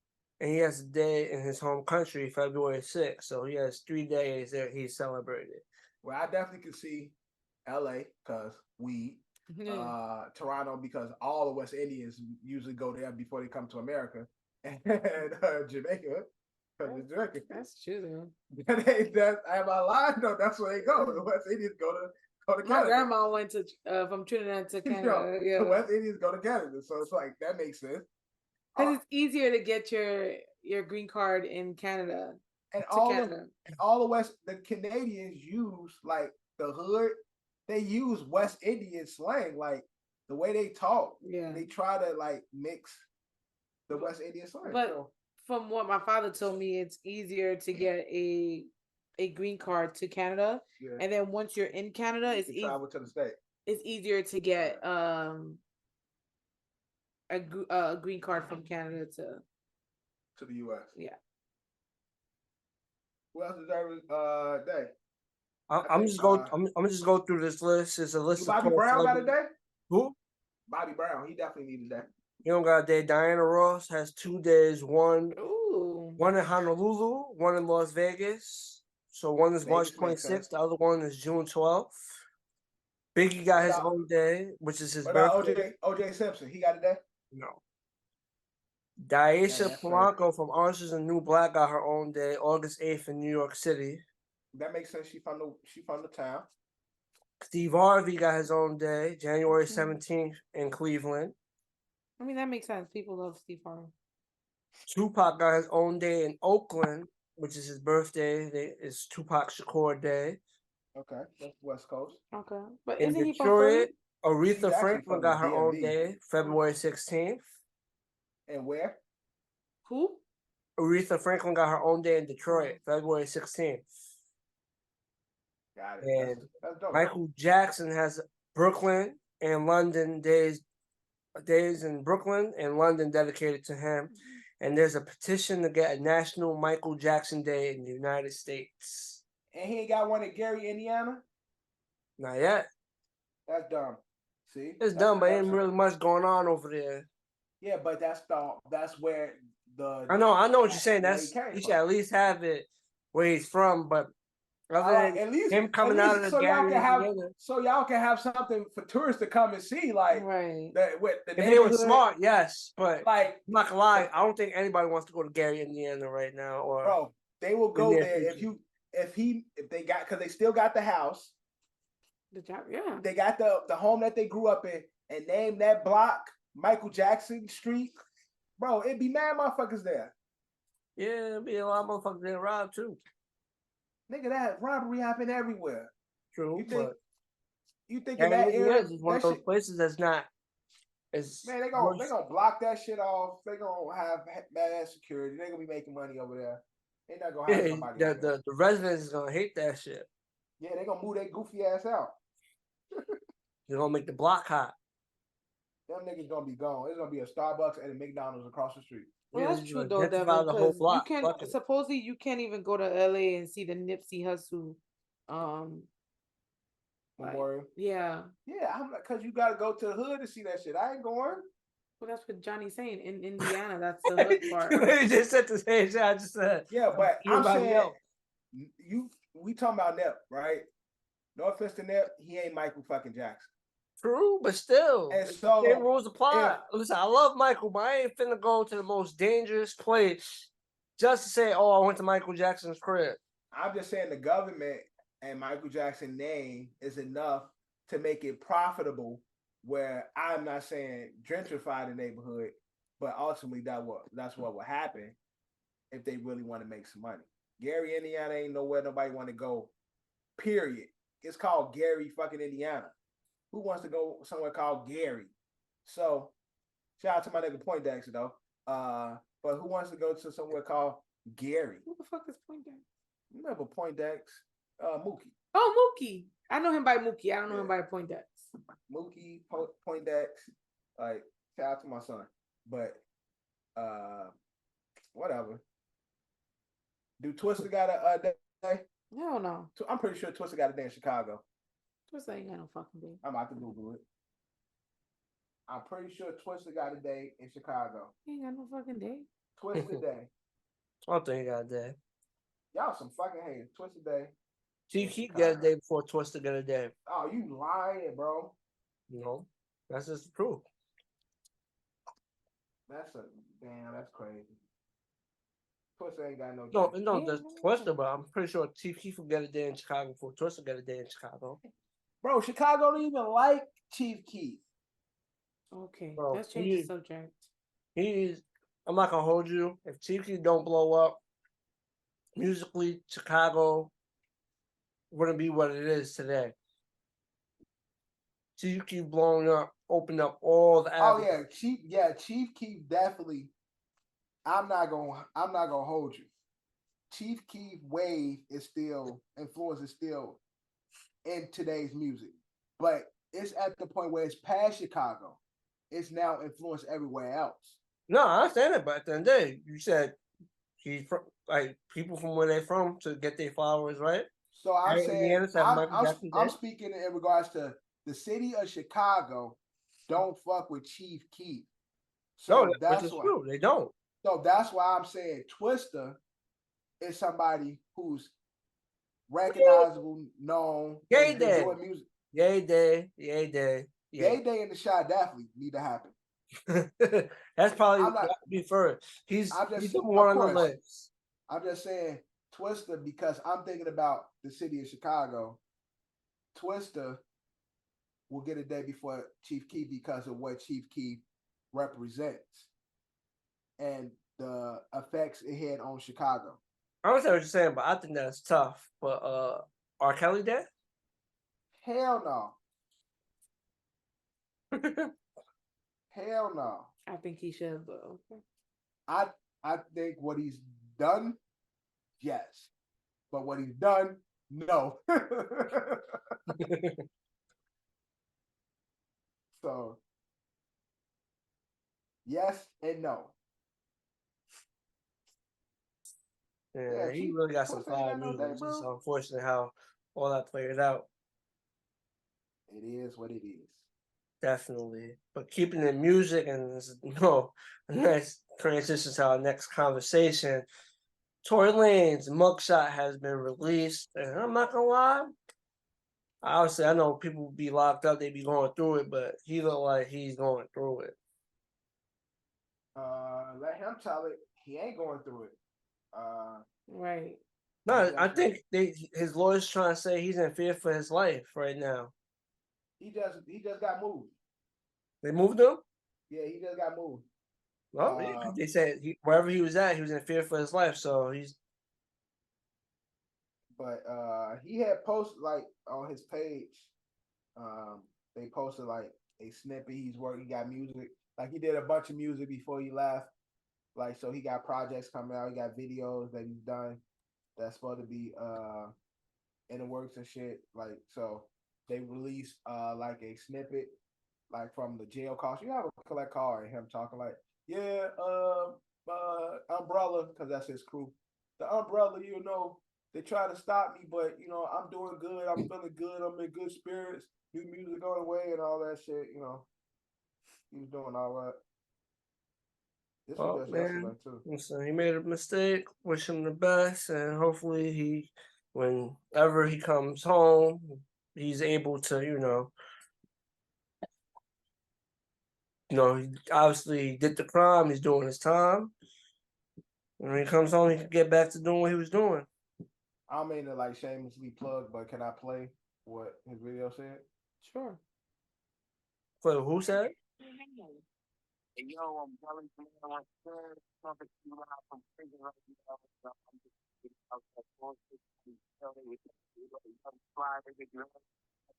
and he has a day in his home country, February 6th. So he has 3 days that he's celebrated. Well, I definitely could see LA because weed. Toronto because all the West Indians usually go there before they come to America, and Jamaica because it's Jamaica. That's true. I have a lie. No, that's where they go. The West Indians go to Canada. My grandma went to from Trinidad to Canada. The West Indians go to Canada, so it's like that makes sense. Because it's easier to get your green card in Canada. And all the Canadians use like the hood. They use West Indian slang, like the way they talk. Yeah. They try to like mix the West Indian slang. But from what my father told me, it's easier to get a green card to Canada. Yeah. And then once you're in Canada, it's travel to the state. It's easier to get a green card from Canada to to the U.S. Yeah. Who else deserves day? I'm just just go through this list. It's a list of Bobby Brown got a day? Who? Bobby Brown. He definitely needed that. You don't got a day. Diana Ross has 2 days. One in Honolulu, one in Las Vegas. So one is March 26th, the other one is June 12th. Biggie got his own day, which is his birthday. OJ Simpson, he got a day? No. Daisha Polanco from Orange is the New Black got her own day, August 8th in New York City. That makes sense. She from the town. Steve Harvey got his own day, January 17th in Cleveland. I mean, that makes sense. People love Steve Harvey. Tupac got his own day in Oakland, which is his birthday. It's Tupac Shakur Day. Okay, that's West Coast. Okay, but in isn't Detroit, he Aretha Franklin got her own day, February 16th. And where? Who? Aretha Franklin got her own day in Detroit, February 16th. Got it. And that's dope. Michael Jackson has Brooklyn and London days in Brooklyn and London dedicated to him. And there's a petition to get a national Michael Jackson Day in the United States. And he ain't got one in Gary, Indiana? Not yet. That's dumb. See? It's dumb, but ain't really much going on over there. Yeah, but that's where the I know what you're saying. He should at least have it where he's from, but at least him coming out of the so y'all can have something for tourists to come and see, like right. If they were smart, yes, but like I'm not gonna lie, I don't think anybody wants to go to Gary, Indiana right now. Or bro, they will go there if they got, because they still got the house, the job, yeah. They got the home that they grew up in, and name that block Michael Jackson Street, bro. It'd be mad motherfuckers there. Yeah, it'd be a lot of motherfuckers getting robbed too. Nigga, that robbery happen everywhere. True, you think in that area is one of those places that's not as man, they gonna block that shit off. They gonna have bad security. They gonna be making money over there. They not gonna have somebody. The residents is gonna hate that shit. Yeah, they gonna move their goofy ass out. They're gonna make the block hot. Them niggas gonna be gone. There's gonna be a Starbucks and a McDonald's across the street. Well, that's true though, Devin, because you can supposedly you can't even go to LA and see the Nipsey Hussle memorial. Yeah, I'm like, cause you gotta go to the hood to see that shit. I ain't going. Well, that's what Johnny's saying. In Indiana, that's the hood part. You just said the same shit I just said. Yeah, but I'm saying we talking about Nip, right? No offense to Nip, he ain't Michael fucking Jackson. True, but still, and so same rules apply. Listen, I love Michael, but I ain't finna go to the most dangerous place just to say, "Oh, I went to Michael Jackson's crib." I'm just saying the government and Michael Jackson's name is enough to make it profitable. Where I'm not saying gentrify the neighborhood, but ultimately that's what will happen if they really want to make some money. Gary, Indiana ain't nowhere nobody want to go. Period. It's called Gary, fucking Indiana. Who wants to go somewhere called Gary? So, shout out to my nigga Poindexter though. But who wants to go to somewhere called Gary? Who the fuck is Poindexter? You remember Poindexter? Mookie. Oh, Mookie. I know him by Mookie. I don't know him by Poindexter. Mookie, Poindexter. Like, shout out to my son. But whatever. Do Twister got a day? Hell no. I'm pretty sure Twister got a day in Chicago. Twister ain't got no fucking day. I'm about to Google it. I'm pretty sure Twister got a day in Chicago. He ain't got no fucking day. Twister Day. I don't think he got a day. Y'all some fucking haters. Twister Day. Chief Keef got a day before Twister got a day. Oh, you lying, bro. No, that's just the truth. That's crazy. Twister ain't got no day. No, that's Twister, but I'm pretty sure Chief Keef will get a day in Chicago before Twister got a day in Chicago. Bro, Chicago don't even like Chief Keef. Okay, let's change the subject. I'm not gonna hold you. If Chief Keef don't blow up musically, Chicago wouldn't be what it is today. Chief Keef blowing up, opened up all the avenues. Chief Keef definitely. I'm not gonna hold you. Chief Keef wave influence is still in today's music, but it's at the point where it's past Chicago. It's now influenced everywhere else. No, I understand it, but at the end of the day, you said he's from, like people from where they're from to get their followers, right? So I'm saying I'm did. speaking in regards to the city of Chicago. Don't fuck with Chief Keef. So No, that's which is why. true. They don't. So that's why I'm saying Twista is somebody who's recognizable, known, Yay been day. doing music. Yay day. Yay day. Yay day in the shot definitely need to happen. That's probably be first. He's number one on the list. I'm just saying Twista because I'm thinking about the city of Chicago. Twista will get a day before Chief Keef because of what Chief Keef represents and the effects it had on Chicago. I understand what you're saying, but I think that's tough. But R. Kelly dead? Hell no. Hell no. I think he should though. I think what he's done, yes. But what he's done, no. So yes and no. Yeah, he really got some fire music. It's just unfortunate how all that played out. It is what it is. Definitely. But keeping the music and next transition to our next conversation. Tory Lanez mugshot has been released, and I'm not gonna lie. Obviously, I know people be locked up, they be going through it, but he look like he's going through it. Let him tell it. He ain't going through it. Right. No, I think his lawyers trying to say he's in fear for his life right now. He just got moved. They moved him? Yeah, he just got moved. Well, they said wherever he was at, he was in fear for his life. So he's. But he had posted like on his page. They posted like a snippet. He got music. Like he did a bunch of music before he left. Like so, he got projects coming out. He got videos that he's done that's supposed to be in the works and shit. Like so, they released like a snippet like from the jail call. You have a collect call and him talking like, yeah, Umbrella, because that's his crew. The Umbrella, they try to stop me, but I'm doing good. I'm feeling good. I'm in good spirits. New music on the way and all that shit. He was doing all that. This was just yesterday too. So he made a mistake. Wish him the best, and hopefully whenever he comes home, he's able to, he obviously did the crime. He's doing his time. When he comes home, he can get back to doing what he was doing. I don't mean to like shamelessly plug, but can I play what his video said? Sure. Play who said? Hey, yo, I'm telling you, I'm scared. Something you out from prison right now. I'm just getting out that bullshit.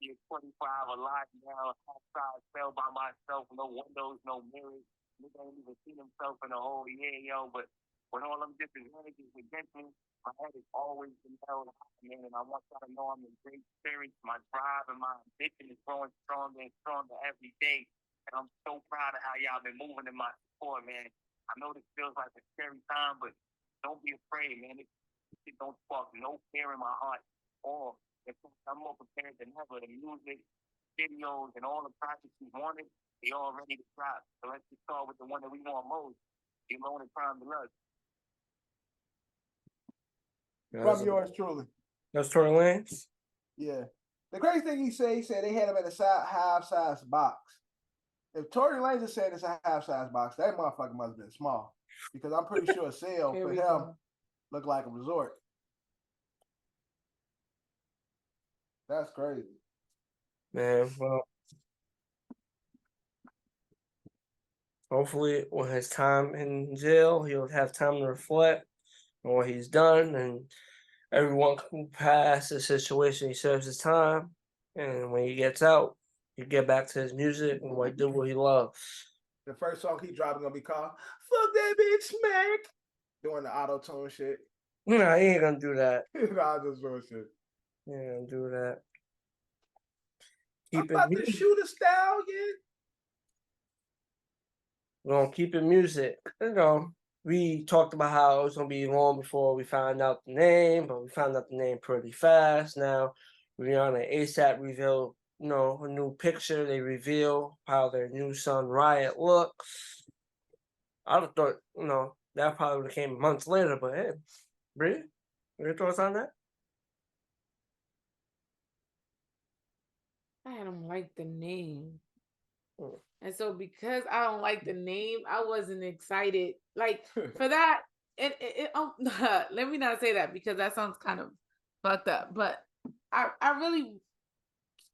You're 25 alive now, outside cell by myself, no windows, no mirrors. Nigga ain't even seen himself in a whole year, yo. But when all them disadvantages against me, my head has always been held high, man. And I want y'all to know I'm in great spirits. My drive and my ambition is growing stronger and stronger every day. And I'm so proud of how y'all been moving in my support, man. I know this feels like a scary time, but don't be afraid, man. It don't spark no fear in my heart. Or if I'm more prepared than ever. The music, videos, and all the projects we wanted, they all ready to drop. So let's just start with the one that we want most. The Alone in Prime Deluxe. From yours truly. That's Tory Lanez? Yeah. The crazy thing he said they had him in a half-size box. If Tory Lanez is saying it's a half-size box, that motherfucker must have been small. Because I'm pretty sure a sale for him looked like a resort. That's crazy. Man, well, hopefully when his time in jail, he'll have time to reflect on what he's done, and everyone can pass the situation. He serves his time, and when he gets out, he get back to his music and do what he loves. The first song he dropped is gonna be called "Fuck That Bitch Smack," doing the auto tune shit. No, he ain't gonna do that. Nah, just doing shit. He ain't gonna do that. I'm about to shoot a stallion. We're gonna keep it music. we talked about how it was gonna be long before we found out the name, but we found out the name pretty fast. Now Rihanna ASAP revealed, a new picture. They reveal how their new son Riot looks. I would have thought, that probably would have came months later, but hey, Bree, your thoughts on that? I don't like the name. And so because I don't like the name, I wasn't excited. Like for that, let me not say that because that sounds kind of fucked up. But I really,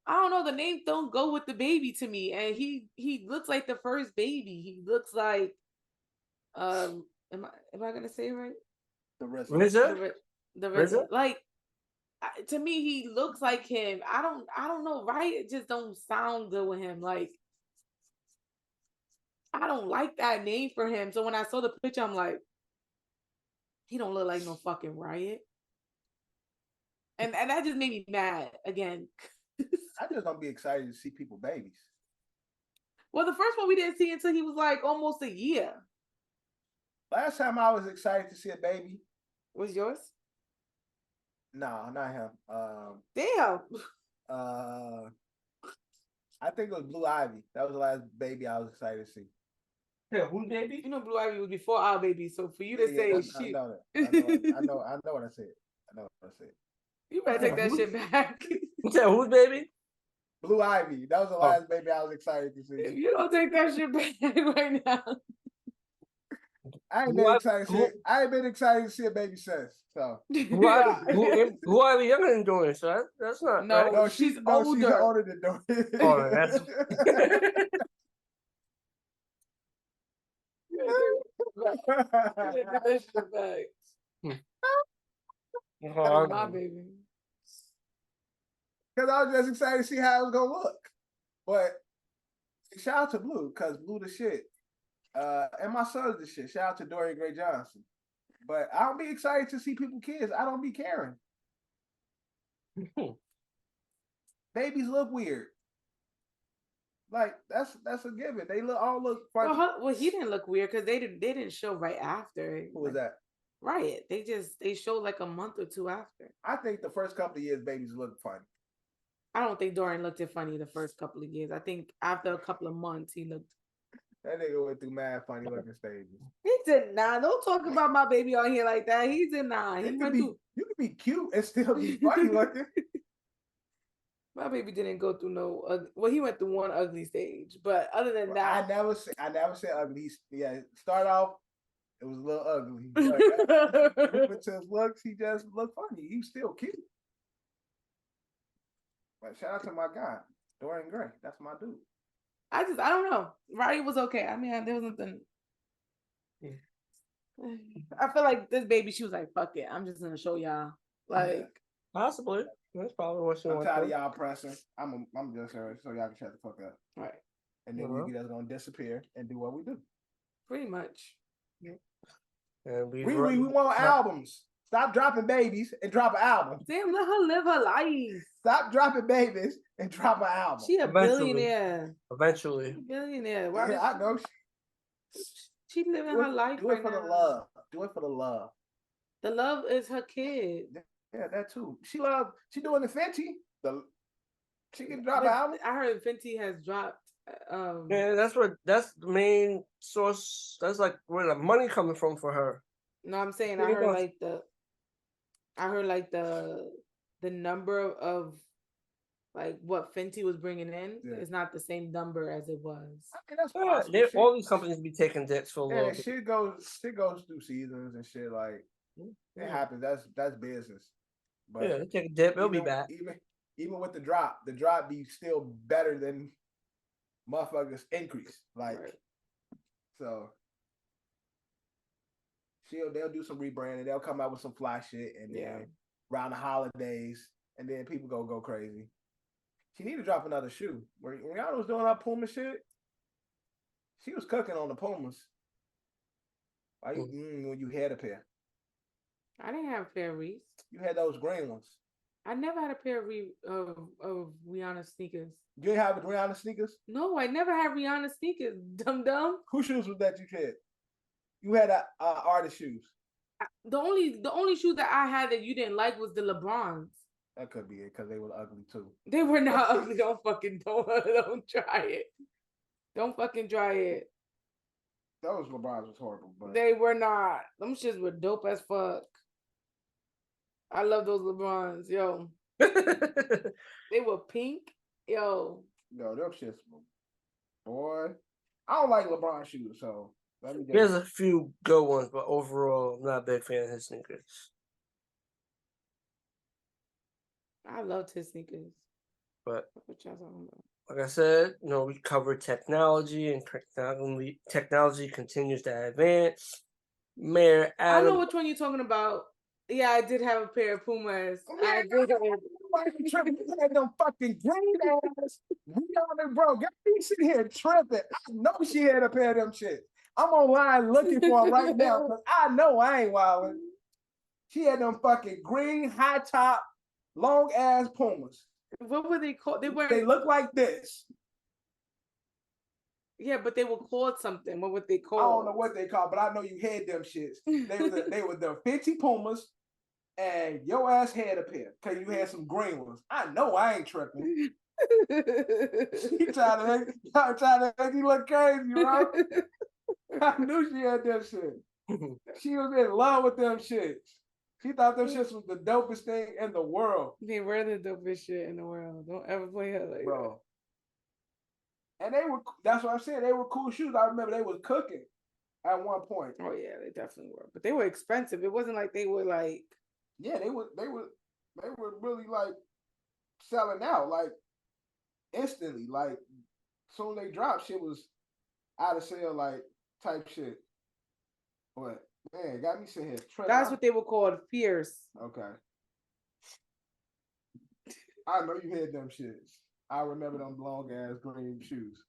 I don't know. The name don't go with the baby to me, and he looks like the first baby. He looks like, am I gonna say it right? The RZA? The RZA. Like to me, he looks like him. I don't know. Right? It just don't sound good with him. Like. I don't like that name for him. So when I saw the picture, I'm like, he don't look like no fucking Riot. And that just made me mad again. I just don't be excited to see people babies. Well, the first one we didn't see until he was like almost a year. Last time I was excited to see a baby. Was yours? No, not him. Damn. I think it was Blue Ivy. That was the last baby I was excited to see. Yeah, who baby? You know Blue Ivy was before our baby, so for you to say shit. I know that. I know what I said. You better take that shit back. You said whose baby? Blue Ivy. That was the last baby I was excited to see. If you don't take that shit back right now. I ain't been excited to see a baby since. So Who are we younger than Dorian? So that's not right. No, she's older than Dorian. Oh, that's my baby. Because I was just excited to see how it was gonna look. But shout out to Blue, because Blue the shit. And my son's the shit. Shout out to Dorian Gray Johnson. But I don't be excited to see people kids. I don't be caring. Babies look weird. Like that's a given. They all look funny. Well, he didn't look weird because they didn't show right after. Who was that? Riot. They showed like a month or two after. I think the first couple of years babies look funny. I don't think Dorian looked funny the first couple of years. I think after a couple of months he looked. That nigga went through mad funny looking stages. He did not. Don't talk about my baby on here like that. He did not. You can be cute and still be funny looking. My baby didn't go through no. Well, he went through one ugly stage, but other than that, I never said ugly. Yeah, start off, it was a little ugly. But moving to his looks, he just looked funny. He's still cute. But shout out to my guy, Dorian Gray. That's my dude. I don't know. Riot was okay. I mean, there was nothing. I feel like this baby, she was like, "Fuck it, I'm just gonna show y'all." Like, possibly. That's probably what she wants. I'm tired of y'all pressing. I'm just here so y'all can shut the fuck up. Right. And then we just gonna disappear and do what we do. Pretty much. Yeah. And we want albums. Stop dropping babies and drop an album. Damn, let her live her life. Stop dropping babies and drop an album. She a billionaire. Eventually. Billionaire. I know. She living her life. Do it for the love. Do it for the love. The love is her kid. Yeah, that too. She doing the Fenty. She can drop an album. I heard Fenty has dropped. Yeah, that's the main source. That's like where the money coming from for her. No, I'm saying I heard like the number of like what Fenty was bringing in is not the same number as it was. I mean, that's all these companies be taking dicks for a little bit. Shit goes through seasons and shit. Like it happens. That's business. But yeah, take a dip. It'll be back. Even with the drop be still better than motherfuckers increase. Like so. They'll do some rebranding. They'll come out with some fly shit, and then around the holidays, and then people go crazy. She need to drop another shoe. When Rihanna was doing her Puma shit, she was cooking on the Pumas. When you had a pair, I didn't have a pair of Reese. You had those green ones. I never had a pair of Rihanna sneakers. You didn't have Rihanna sneakers? No, I never had Rihanna sneakers. Dumb. Whose shoes was that you had? You had artist shoes. The only shoe that I had that you didn't like was the LeBrons. That could be it because they were ugly too. They were not ugly. Don't try it. Don't fucking try it. Those LeBrons was horrible, but they were not. Them shits were dope as fuck. I love those LeBrons, yo. They were pink, yo. No, them shits, boy. I don't like LeBron shoes, so there's a few good ones, but overall, I'm not a big fan of his sneakers. I loved his sneakers. But what y'all talking about? Like I said, we covered technology, and technology continues to advance. Mayor Adam. I know which one you're talking about. Yeah, I did have a pair of Pumas. I did. Had them fucking green ass. Rihanna, bro, got me sitting here tripping. I know she had a pair of them shit. I'm online looking for them right now because I know I ain't wilding. She had them fucking green, high top, long ass Pumas. What were they called? They look like this. Yeah, but they were called something. What were they called? I don't know what they called, but I know you had them shits. They were the 50 Pumas, and your ass had a pair because you had some green ones. I know I ain't tripping. She trying to make you look crazy, bro. I knew she had that shit. She was in love with them shits. She thought them shits was the dopest thing in the world. They were the dopest shit in the world. Don't ever play her like that. And they were, that's what I'm saying, they were cool shoes. I remember they was cooking at one point. Oh yeah, they definitely were. But they were expensive. It wasn't like they were like, yeah, they were really like selling out like instantly. Like soon they dropped, shit was out of sale, like type shit. But man, got me sitting here tripping. That's what they were called, fierce. Okay. I know you had them shits. I remember them long ass green shoes.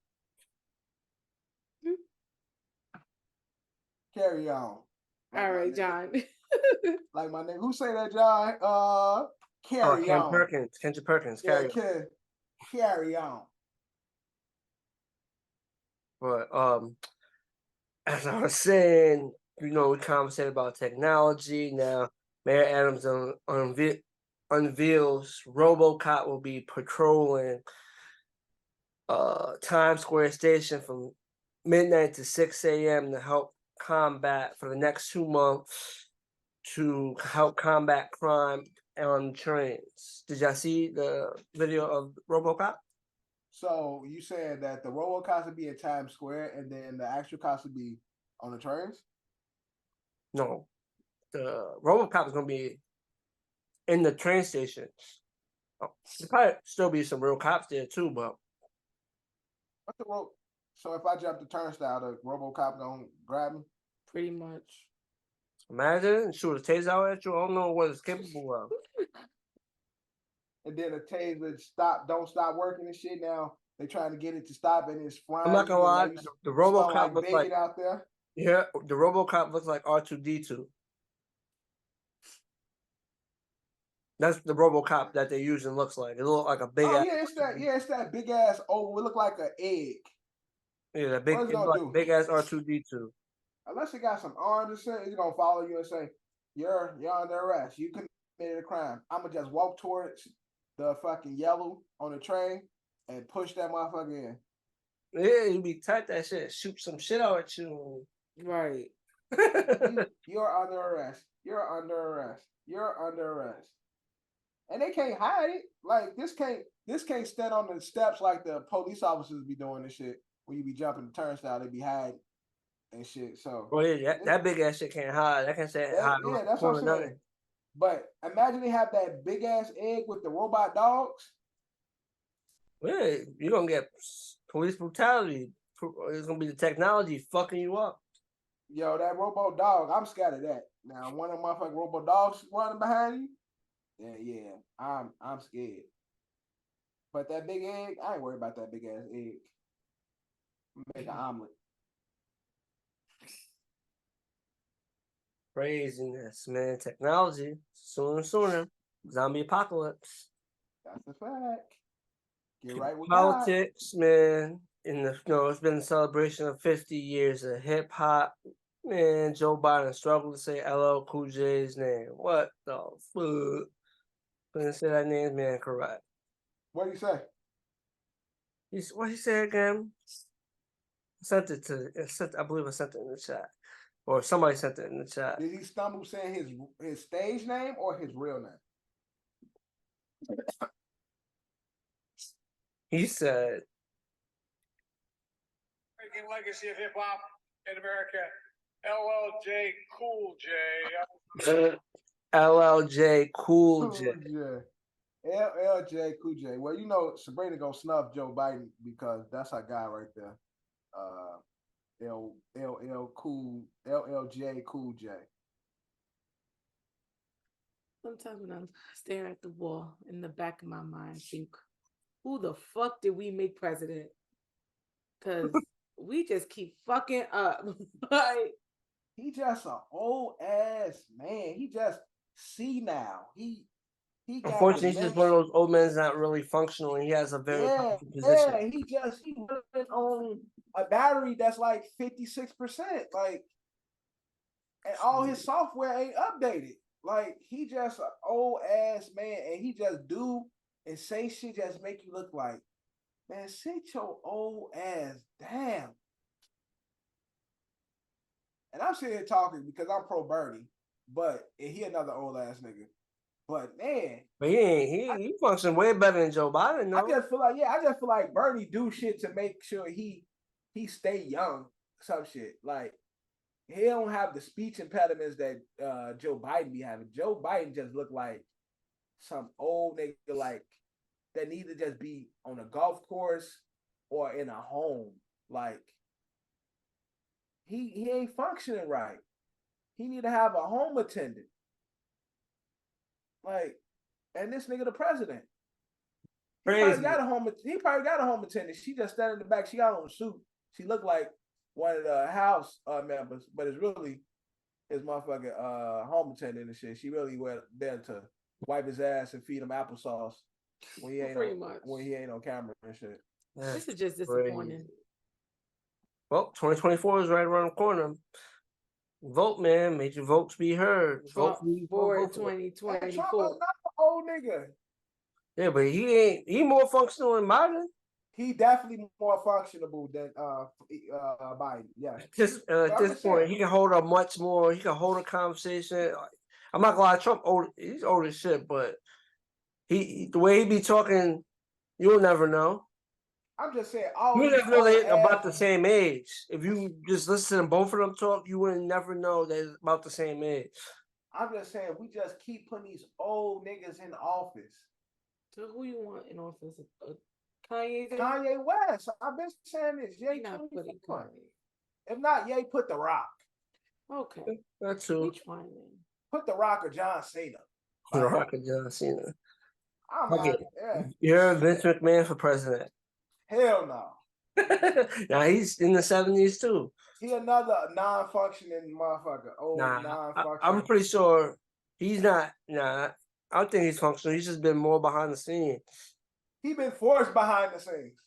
Carry on. All right, John. Like my nigga, who say that, John? Carry on. Kendrick Perkins. Carry on. But as I was saying, we conversated about technology. Now, Mayor Adams unveils RoboCop will be patrolling Times Square Station from midnight to 6 a.m. to help combat for the next 2 months to help combat crime on trains. Did y'all see the video of RoboCop? So you saying that the RoboCops would be in Times Square and then the actual cops would be on the trains? No, the RoboCop is gonna be in the train station. Oh, there probably still be some real cops there too, but so if I jump the turnstile, the RoboCop gonna grab me? Pretty much. Imagine and shoot a taser out at you. I don't know what it's capable of. And then the taser don't stop working and shit. Now they trying to get it to stop, and it's frying. I'm not gonna lie, the RoboCop looks like out there. Yeah, the RoboCop looks like R2-D2. That's the RoboCop that they're using looks like. It looks like a big. Oh it's that big ass oval. It look like an egg. Yeah, that big, big ass R2-D2. Unless it got some arms or something, it's gonna follow you and say, "You're under arrest. You committed a crime." I'm gonna just walk towards the fucking yellow on the train and push that motherfucker in. Yeah, you be tight that shit, shoot some shit out at you. Right. You're under arrest. You're under arrest. You're under arrest. And they can't hide it. Like this can't stand on the steps like the police officers be doing this shit. When you be jumping the turnstile, they be hiding and shit. So that big ass shit can't hide. That can't say hide. Yeah, that's what I'm saying. But imagine they have that big ass egg with the robot dogs. Yeah, you're gonna get police brutality. It's gonna be the technology fucking you up. Yo, that robo dog, I'm scared of that. Now, one of my fucking robo dogs running behind you. Yeah, I'm scared. But that big egg, I ain't worried about that big ass egg. Make an omelet. Craziness, man. Technology. Sooner and sooner. Zombie apocalypse. That's a fact. Get right with politics, God. Man. It's been a celebration of 50 years of hip hop. Man, Joe Biden struggled to say LL Cool J's name. What the fuck? Couldn't say that name, man, correct. What do you say? What he said again? I believe I sent it in the chat. Or somebody sent it in the chat. Did he stumble saying his stage name or his real name? He said, Breaking legacy of hip hop in America, LLJ Cool J. LLJ Cool J. LLJ Cool J. Well, you know, Sabrina gonna snuff Joe Biden because that's our guy right there. LLJ Cool J. Sometimes when I stare at the wall in the back of my mind, I think, who the fuck did we make president? Because we just keep fucking up. Like, he just an old ass man. He just senile. He got Unfortunately, he's just one of those old men that's not really functional, and he has a very powerful position. Yeah, he went on a battery that's like 56%. Like, and all his software ain't updated. Like, he just an old ass man, and he just do and say shit just make you look like, man, sit your old ass down. And I'm sitting here talking because I'm pro Bernie, but and he another old ass nigga. But man, but he functions way better than Joe Biden. Though. I just feel like Bernie do shit to make sure he stay young. Some shit like he don't have the speech impediments that Joe Biden be having. Joe Biden just look like some old nigga like that need to just be on a golf course or in a home. Like he ain't functioning right. He need to have a home attendant. Like, and this nigga the president. He probably got a home attendant. She just standing in the back. She got on a suit. She looked like one of the house members, but it's really his motherfucking home attendant and shit. She really went there to wipe his ass and feed him applesauce when he ain't on camera and shit. This is just disappointing. Well, 2024 is right around the corner. Vote, man. Make your votes be heard. Vote for 2024. Trump is not an old nigga. Yeah, but he more functional than Biden. He definitely more functionable than Biden. Yeah. At this point, he can hold a much more. He can hold a conversation. I'm not gonna lie, Trump he's old as shit, but the way he be talking, you'll never know. I'm just saying, you never know they're about the same age. If you just listen to both of them talk, you would never know they're about the same age. I'm just saying, we just keep putting these old niggas in office. So who you want in office? Kanye? Kanye West. I've been saying this. Ye not putting Kanye. If not, Ye put The Rock. Okay. That's true. Which one then? Put The Rock or John Cena. The Rock or John Cena. Yeah. You're Vince McMahon for president. Hell no. Now he's in the 70s too. He another non-functioning motherfucker. Non-functioning. I'm pretty sure he's not. I don't think he's functional. He's just been more behind the scenes. He been forced behind the scenes.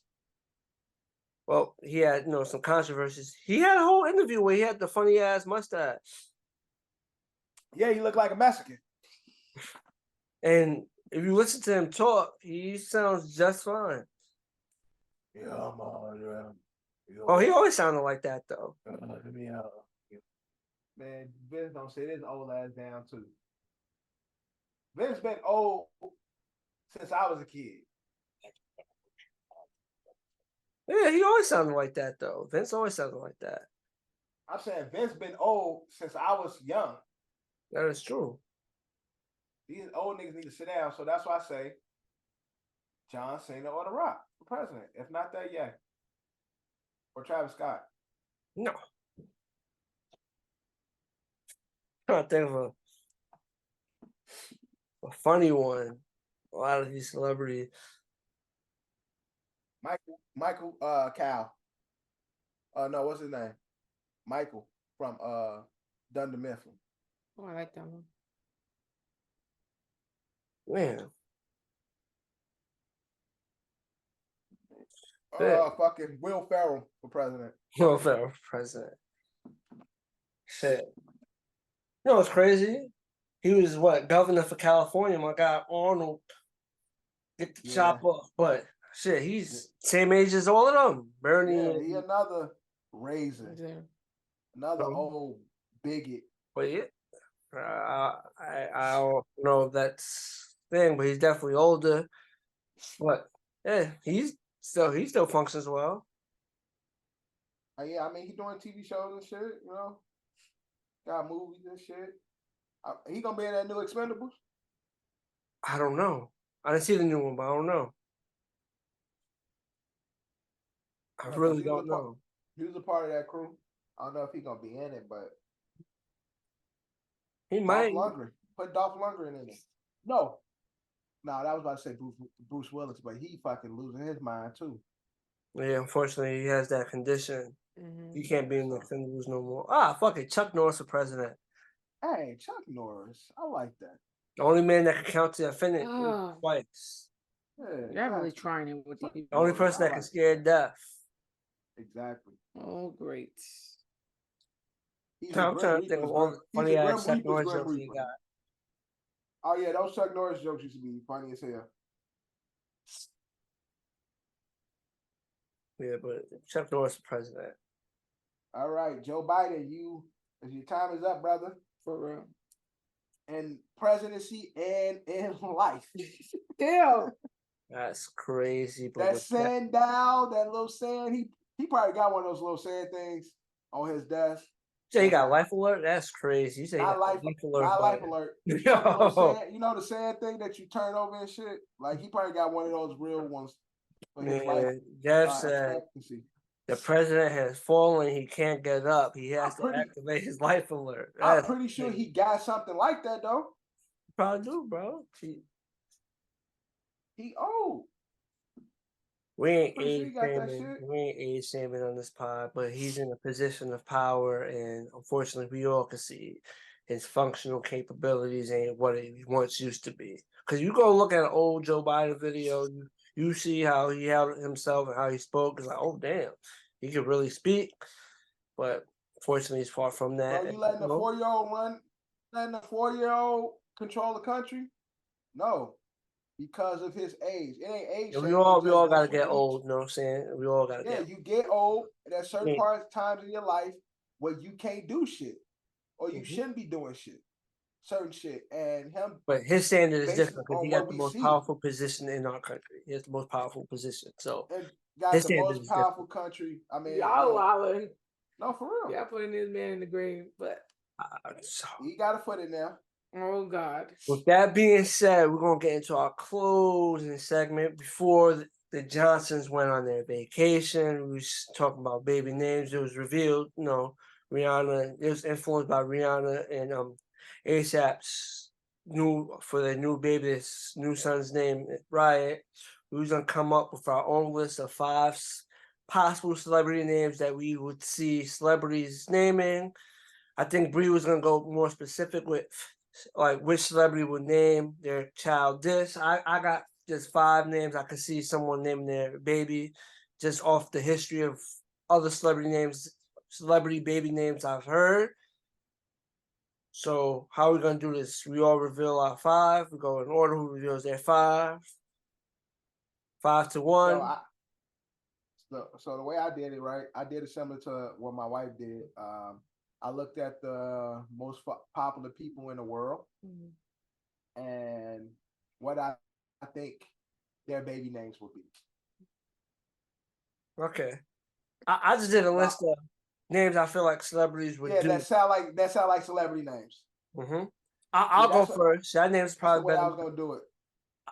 Well, he had some controversies. He had a whole interview where he had the funny ass mustache. Yeah, he looked like a Mexican. And if you listen to him talk, he sounds just fine. Yeah, man. Oh, he always sounded like that though. Man, Vince don't sit his old ass down too. Vince been old since I was a kid. Yeah, he always sounded like that though. Vince always sounded like that. I'm saying Vince been old since I was young. That is true. These old niggas need to sit down. So that's why I say John Cena or The Rock for president. If not that, yeah. Or Travis Scott. No. I'm trying to think of a funny one. A lot of these celebrities. Michael Cal. No, what's his name? Michael from Dunder Mifflin. Oh, I like that one. Man. Fucking Will Ferrell for president. Will Ferrell for president. Shit. You know what's crazy? He was what, governor for California, my guy Arnold. Get the chop off. But shit, he's same age as all of them. Bernie. Yeah, he another raisin. Another old bigot. But yeah. I don't know if that's thing, but he's definitely older. But yeah, he still functions well. Yeah, I mean, he doing TV shows and shit, you know. Got movies and shit. He gonna be in that new Expendables? I don't know. I didn't see the new one, but I don't know. I really don't know. He was a part of that crew. I don't know if he's gonna be in it, but he might. Put Dolph Lundgren in it. No, that was about to say Bruce Willis, but he fucking losing his mind too. Yeah, unfortunately, he has that condition. He can't be in the Expendables no more. Fuck it, Chuck Norris for president. Hey, Chuck Norris, I like that. The only man that can count to infinity twice. Yeah, you're really trying it with you. The only person that can scare death. Exactly. Oh, great. I'm trying to think of all the funny ass Chuck Norris jokes he got. Oh yeah, those Chuck Norris jokes used to be funny as hell. Yeah, but Chuck Norris for president. All right, Joe Biden, your time is up, brother. For real. In presidency and in life. Damn. That's crazy. But that sandal, that little sand, he probably got one of those little sand things on his desk. You say he got life alert? That's crazy. You say not life alert. Not life alert. You know the sand thing that you turn over and shit? Like he probably got one of those real ones. Jeff said the president has fallen. He can't get up. He has to activate his life alert. I'm pretty sure he got something like that though. Probably do, bro. He old. We ain't age shaming on this pod, but he's in a position of power, and unfortunately, we all can see his functional capabilities ain't what he once used to be. Because you go look at an old Joe Biden video, you see how he held himself and how he spoke. It's like, oh damn, he could really speak. But fortunately, he's far from that. Bro, you letting a 4-year-old run? Letting a 4-year-old control the country? No. Because of his age. It ain't age. We all gotta get old, you know what I'm saying? We all gotta get old. You get old, and at certain times in your life where you can't do shit. Or you shouldn't be doing shit. Certain shit. And but his standard is different because he got the most powerful position in our country. He has the most powerful position. So got the most powerful country. I mean, y'all wildin'. No, for real. Y'all putting this man in the grave, but he got a foot in there. Oh God. With that being said, we're gonna get into our closing segment. Before the Johnsons went on their vacation, we was talking about baby names. It was revealed, Rihanna. It was influenced by Rihanna and ASAP's their new baby, this new son's name, Riot. We was gonna come up with our own list of 5 possible celebrity names that we would see celebrities naming. I think Bree was gonna go more specific with like which celebrity would name their child this. I got just 5 names I could see someone naming their baby just off the history of other celebrity baby names I've heard. So how are we gonna do this? We all reveal our 5. We go in order who reveals their 5. 5 to 1. So the way I did it, right? I did it similar to what my wife did. I looked at the most popular people in the world and what I think their baby names would be. Okay. I just did a list of names I feel like celebrities would do. That sound like celebrity names. Mm-hmm. I'll go first. That name's probably better. I was gonna do it.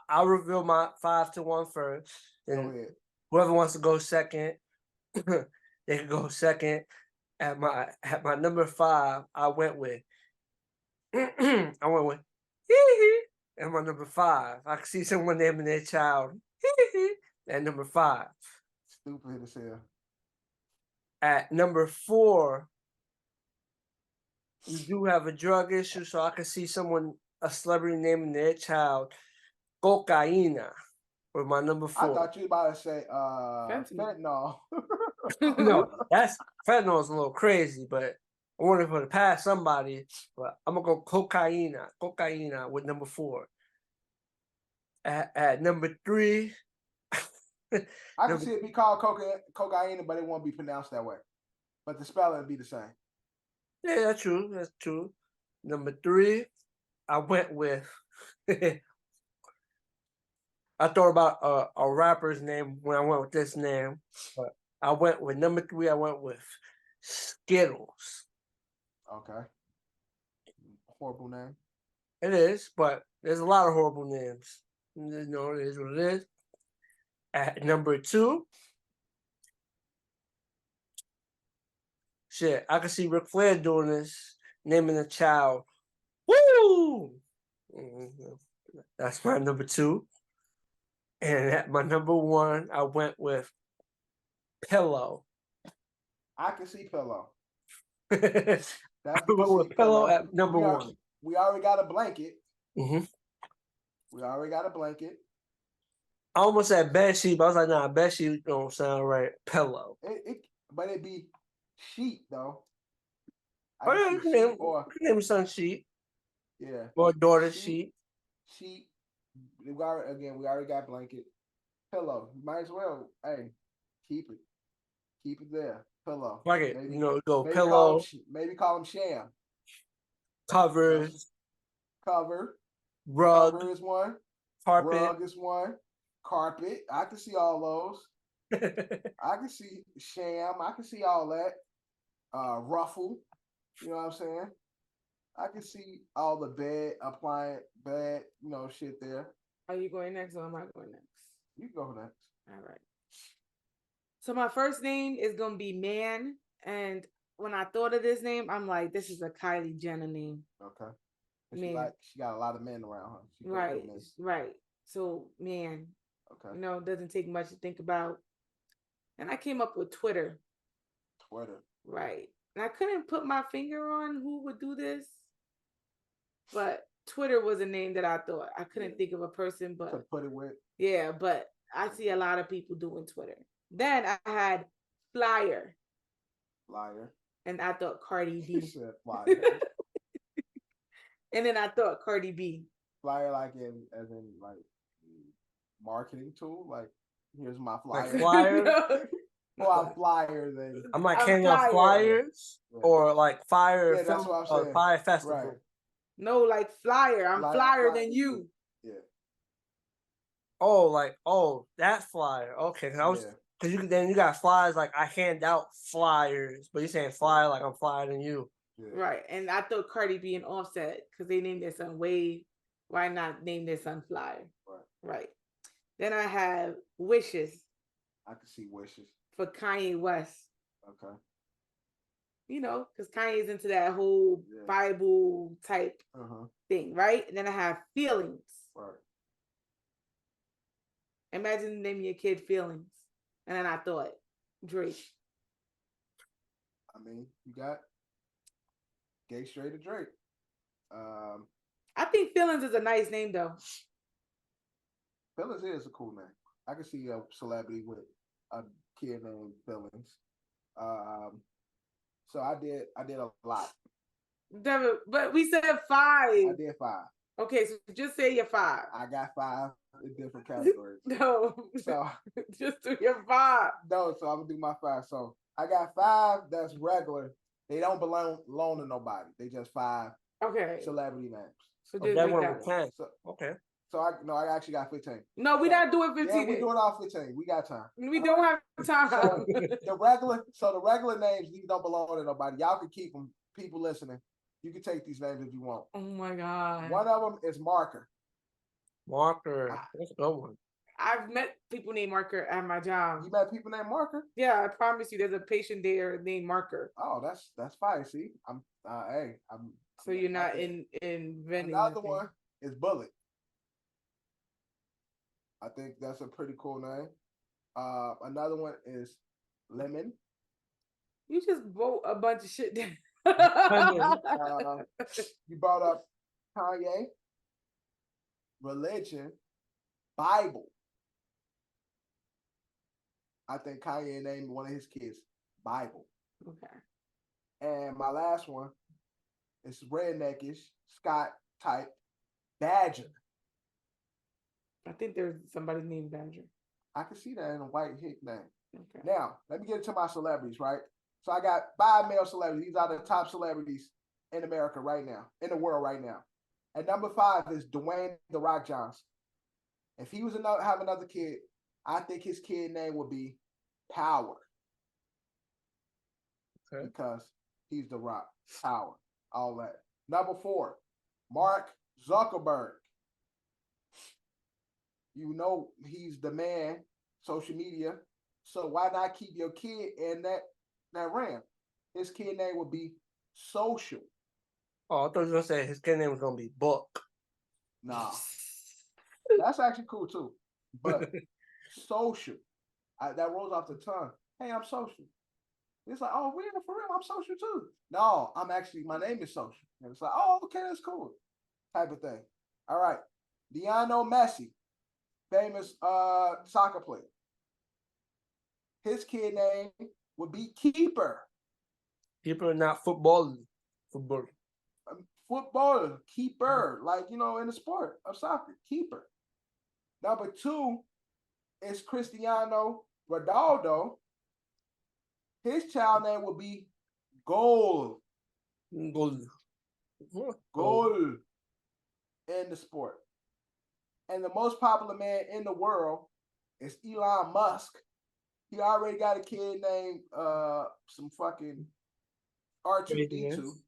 I'll reveal my 5 to 1 first. And whoever wants to go second, they can go second. At my number 5, I went with and my number 5. I can see someone naming their child at number 5. Stupid as hell. At number 4, we do have a drug issue, so I can see a celebrity naming their child Cocaína with my number 4. I thought you were about to say fentanyl. No, fentanyl is a little crazy, but wanted for to pass somebody, but I'm gonna go cocaina with number 4. At number 3. I can see it be called cocaine, but it won't be pronounced that way. But the spelling will be the same. Yeah, that's true. That's true. Number 3, I went with. I thought about a rapper's name when I went with this name, but I went with number 3. I went with Skittles. Okay. Horrible name. It is, but there's a lot of horrible names. You know, it is what it is. At number 2, shit, I can see Ric Flair doing this, naming a child. Woo! That's my number 2. And at my number 1, I went with Pillow. I can see Pillow. I went with Pillow at number 1. We already got a blanket. Mm-hmm. We already got a blanket. I almost said bed sheet, but I was like, nah, bed sheet don't sound right. Pillow. But it'd be sheet though. Oh yeah, you can name son sheet. Yeah. Or daughter sheet. Sheet. We already got blanket. Pillow. You might as well. Hey, keep it. Keep it there. Pillow. Fuck it. Maybe, go pillow. Maybe call him Sham. Covers. Cover. Rug. Cover is one. Carpet. Rug is one. Carpet. I can see all those. I can see Sham. I can see all that. Ruffle. You know what I'm saying? I can see all the bed shit there. Are you going next or am I going next? You can go next. All right. So my first name is gonna be Man, and when I thought of this name, I'm like, this is a Kylie Jenner name. Okay. Man. She got a lot of men around her. Right. So Man. Okay. It doesn't take much to think about. And I came up with Twitter. Right. And I couldn't put my finger on who would do this, but Twitter was a name that I thought. I couldn't think of a person, but to put it with. Yeah, but I see a lot of people doing Twitter. Then I had Flyer. And I thought Cardi B. Said Flyer. And then I thought Cardi B. Flyer as in marketing tool? Like, here's my flyer. Like flyer? Well, flyers and I'm like handing out flyers or like fire. Yeah, that's what I'm saying. Fire festival. Right. No, like flyer. I'm flyer than you. Yeah. Oh, that flyer. Okay, because you got flyers like I hand out flyers, but you're saying flyer like I'm flyer than you. Yeah. Right, and I thought Cardi B and Offset because they named their son Wave. Why not name their son Flyer? Right. Then I have Wishes. I can see Wishes for Kanye West. Okay. Because Kanye's into that whole Bible type thing, right? And then I have Feelings. Right. Imagine naming your kid Feelings. And then I thought, Drake. I mean, you got Gay Straight to Drake. I think Feelings is a nice name, though. Feelings is a cool name. I can see a celebrity with a kid named Feelings. So I did a lot. Devin, but we said 5. I did 5. Okay, so just say your 5. I got 5 in different categories. No. So just do your 5. No, so I'm gonna do my 5. So I got 5 that's regular. They don't belong to nobody. They just 5 celebrity names. So just okay. So I actually got 15. No, we're not doing 15. Yeah, we're doing all 15. We got time. We don't have time. So the regular names, these don't belong to nobody. Y'all can keep them. People listening, you can take these names if you want. Oh my God. One of them is Marker. That's a good one. I've met people named Marker at my job. You met people named Marker? Yeah, I promise you, there's a patient there named Marker. Oh, that's fine. See, So you're not inventing. Another one is Bullet. I think that's a pretty cool name. Another one is Lemon. You just wrote a bunch of shit down. You brought up Kanye, religion, Bible. I think Kanye named one of his kids Bible. Okay. And my last one is redneckish, Scott type, Badger. I think there's somebody named Badger. I can see that in a white hick name. Okay. Now, let me get into my celebrities, right? So I got 5 male celebrities. These are the top celebrities in America right now, in the world right now. At number 5 is Dwayne The Rock Johnson. If he was have another kid, I think his kid name would be Power. Okay. Because he's The Rock. Power. All that. Number 4, Mark Zuckerberg. You know he's the man, social media. So why not keep your kid in that realm? His kid name would be Social. Oh, I thought you were gonna say his kid name was gonna be Book. Nah, that's actually cool too. But Social, that rolls off the tongue. Hey, I'm social. It's like, oh, really, for real, I'm social too. No, my name is Social. And it's like, oh, okay, that's cool. Type of thing. All right. Lionel Messi, famous soccer player. His kid name would be Keeper. Keeper, not football. Football. Footballer, keeper, like, in the sport of soccer, keeper. Number 2 is Cristiano Ronaldo. His child name will be Goal. Goal in the sport. And the most popular man in the world is Elon Musk. He already got a kid named some fucking R2D2.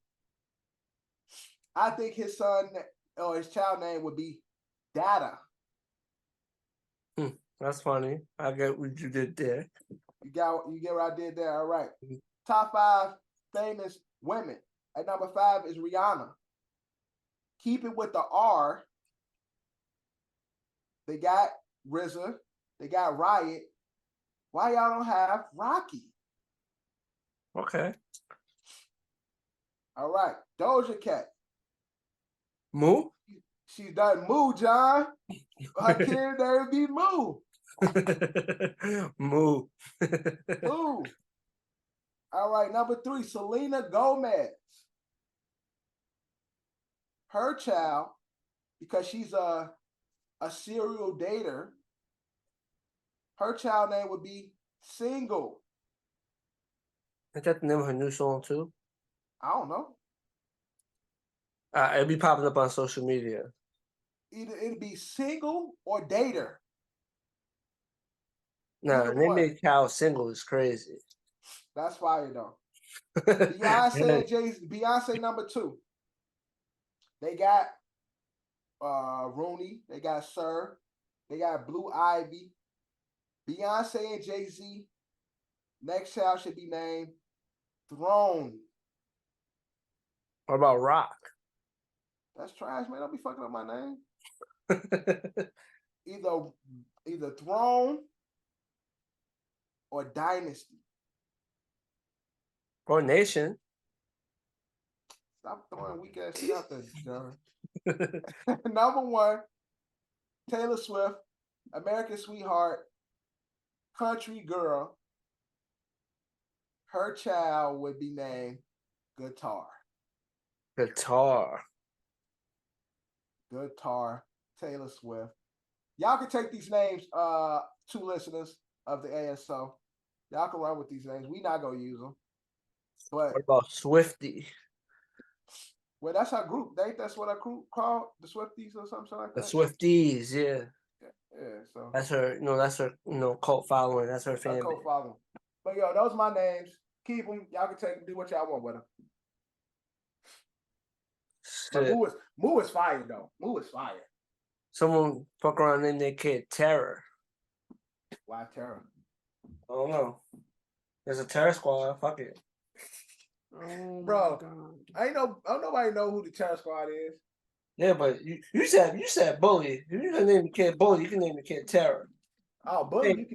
I think his son or his child name would be Data. That's funny. I get what you did there. You get what I did there. All right. Top 5 famous women. At number 5 is Rihanna. Keep it with the R. They got RZA. They got Riot. Why y'all don't have Rocky? Okay. All right. Doja Cat. Moo? She's done Moo, John. Her kid name be Moo. Moo. Moo. All right. Number 3, Selena Gomez. Her child, because she's a serial dater, her child name would be Single. Is that the name of her new song too? I don't know. It'll be popping up on social media. Either it'd be Single or Dater. Nah, name a child Single is crazy. That's fire though. Beyonce number 2. They got Rooney. They got Sir. They got Blue Ivy. Beyonce and Jay-Z. Next child should be named Throne. What about Rock? That's trash, man. Don't be fucking up my name. Either Throne or Dynasty. Or Nation. Stop throwing weak ass shit out there, John. Number 1, Taylor Swift, American Sweetheart, Country Girl. Her child would be named Guitar. Guitar, Taylor Swift. Y'all can take these names, 2 listeners of the ASO. Y'all can run with these names. We not gonna use them. But what about Swifty? Well, that's our group. That's what our group called, the Swifties or something like that. The Swifties, yeah. Yeah, so that's her, cult following. That's her fan base. Cult following. But yo, those are my names. Keep them. Y'all can take them, do what y'all want with them. But Moo is fire though. Moo is fire. Someone fuck around and name their kid Terror. Why Terror? I don't know. There's a Terror Squad. Fuck it. Oh, bro, my God. I don't nobody know who the Terror Squad is. Yeah, but you said Bully. If you can name the kid Bully, you can name the kid Terror. Oh, Bully, you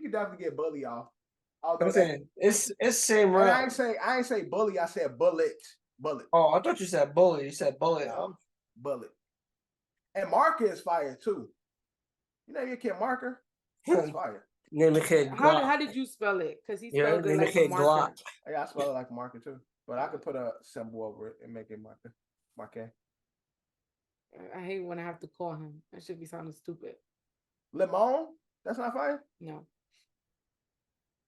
can definitely get Bully off. I'm saying it's same round. I ain't say Bully. I said Bullet. Oh, I thought you said Bully. You said Bullet. No, Bullet. And Marker is fire too. You know your kid Marker? That's fire. Name the kid Glock. How did you spell it? Because he spelled it like a kid Marker. Glock. Yeah, I spell it like a Marker too. But I could put a symbol over it and make it my K. I hate when I have to call him. That should be sounding stupid. Lemon? That's not fine? No.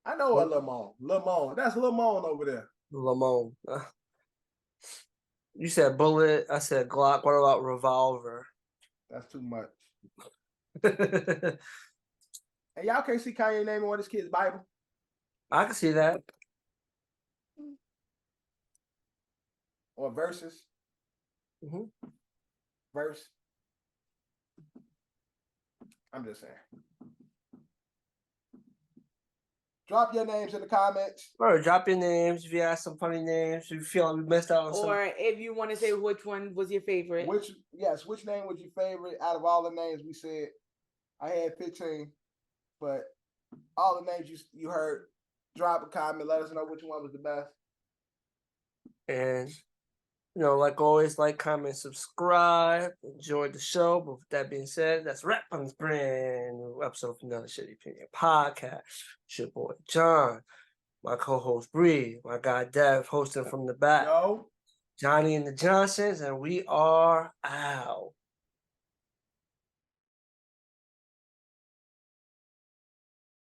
I know a Lemon. Lemon. That's Lemon over there. Lemon. You said bullet. I said Glock. What about revolver? That's too much. And y'all can't see Kanye naming one of his kids' Bible? I can see that. Or verses? Mm-hmm. Verse? I'm just saying. Drop your names in the comments. Or drop your names if you have some funny names. If you feel like we missed out on some. Or if you want to say which one was your favorite. Which name was your favorite out of all the names we said? I had 15, but all the names you heard, drop a comment. Let us know which one was the best. And, like always, like, comment, subscribe. Enjoy the show. But with that being said, that's a wrap on this brand new episode of Another Shitty Opinion Podcast. It's your boy, John. My co-host, Bree. My guy, Dev, hosting from the back. Yo. Johnny and the Johnsons, and we are out.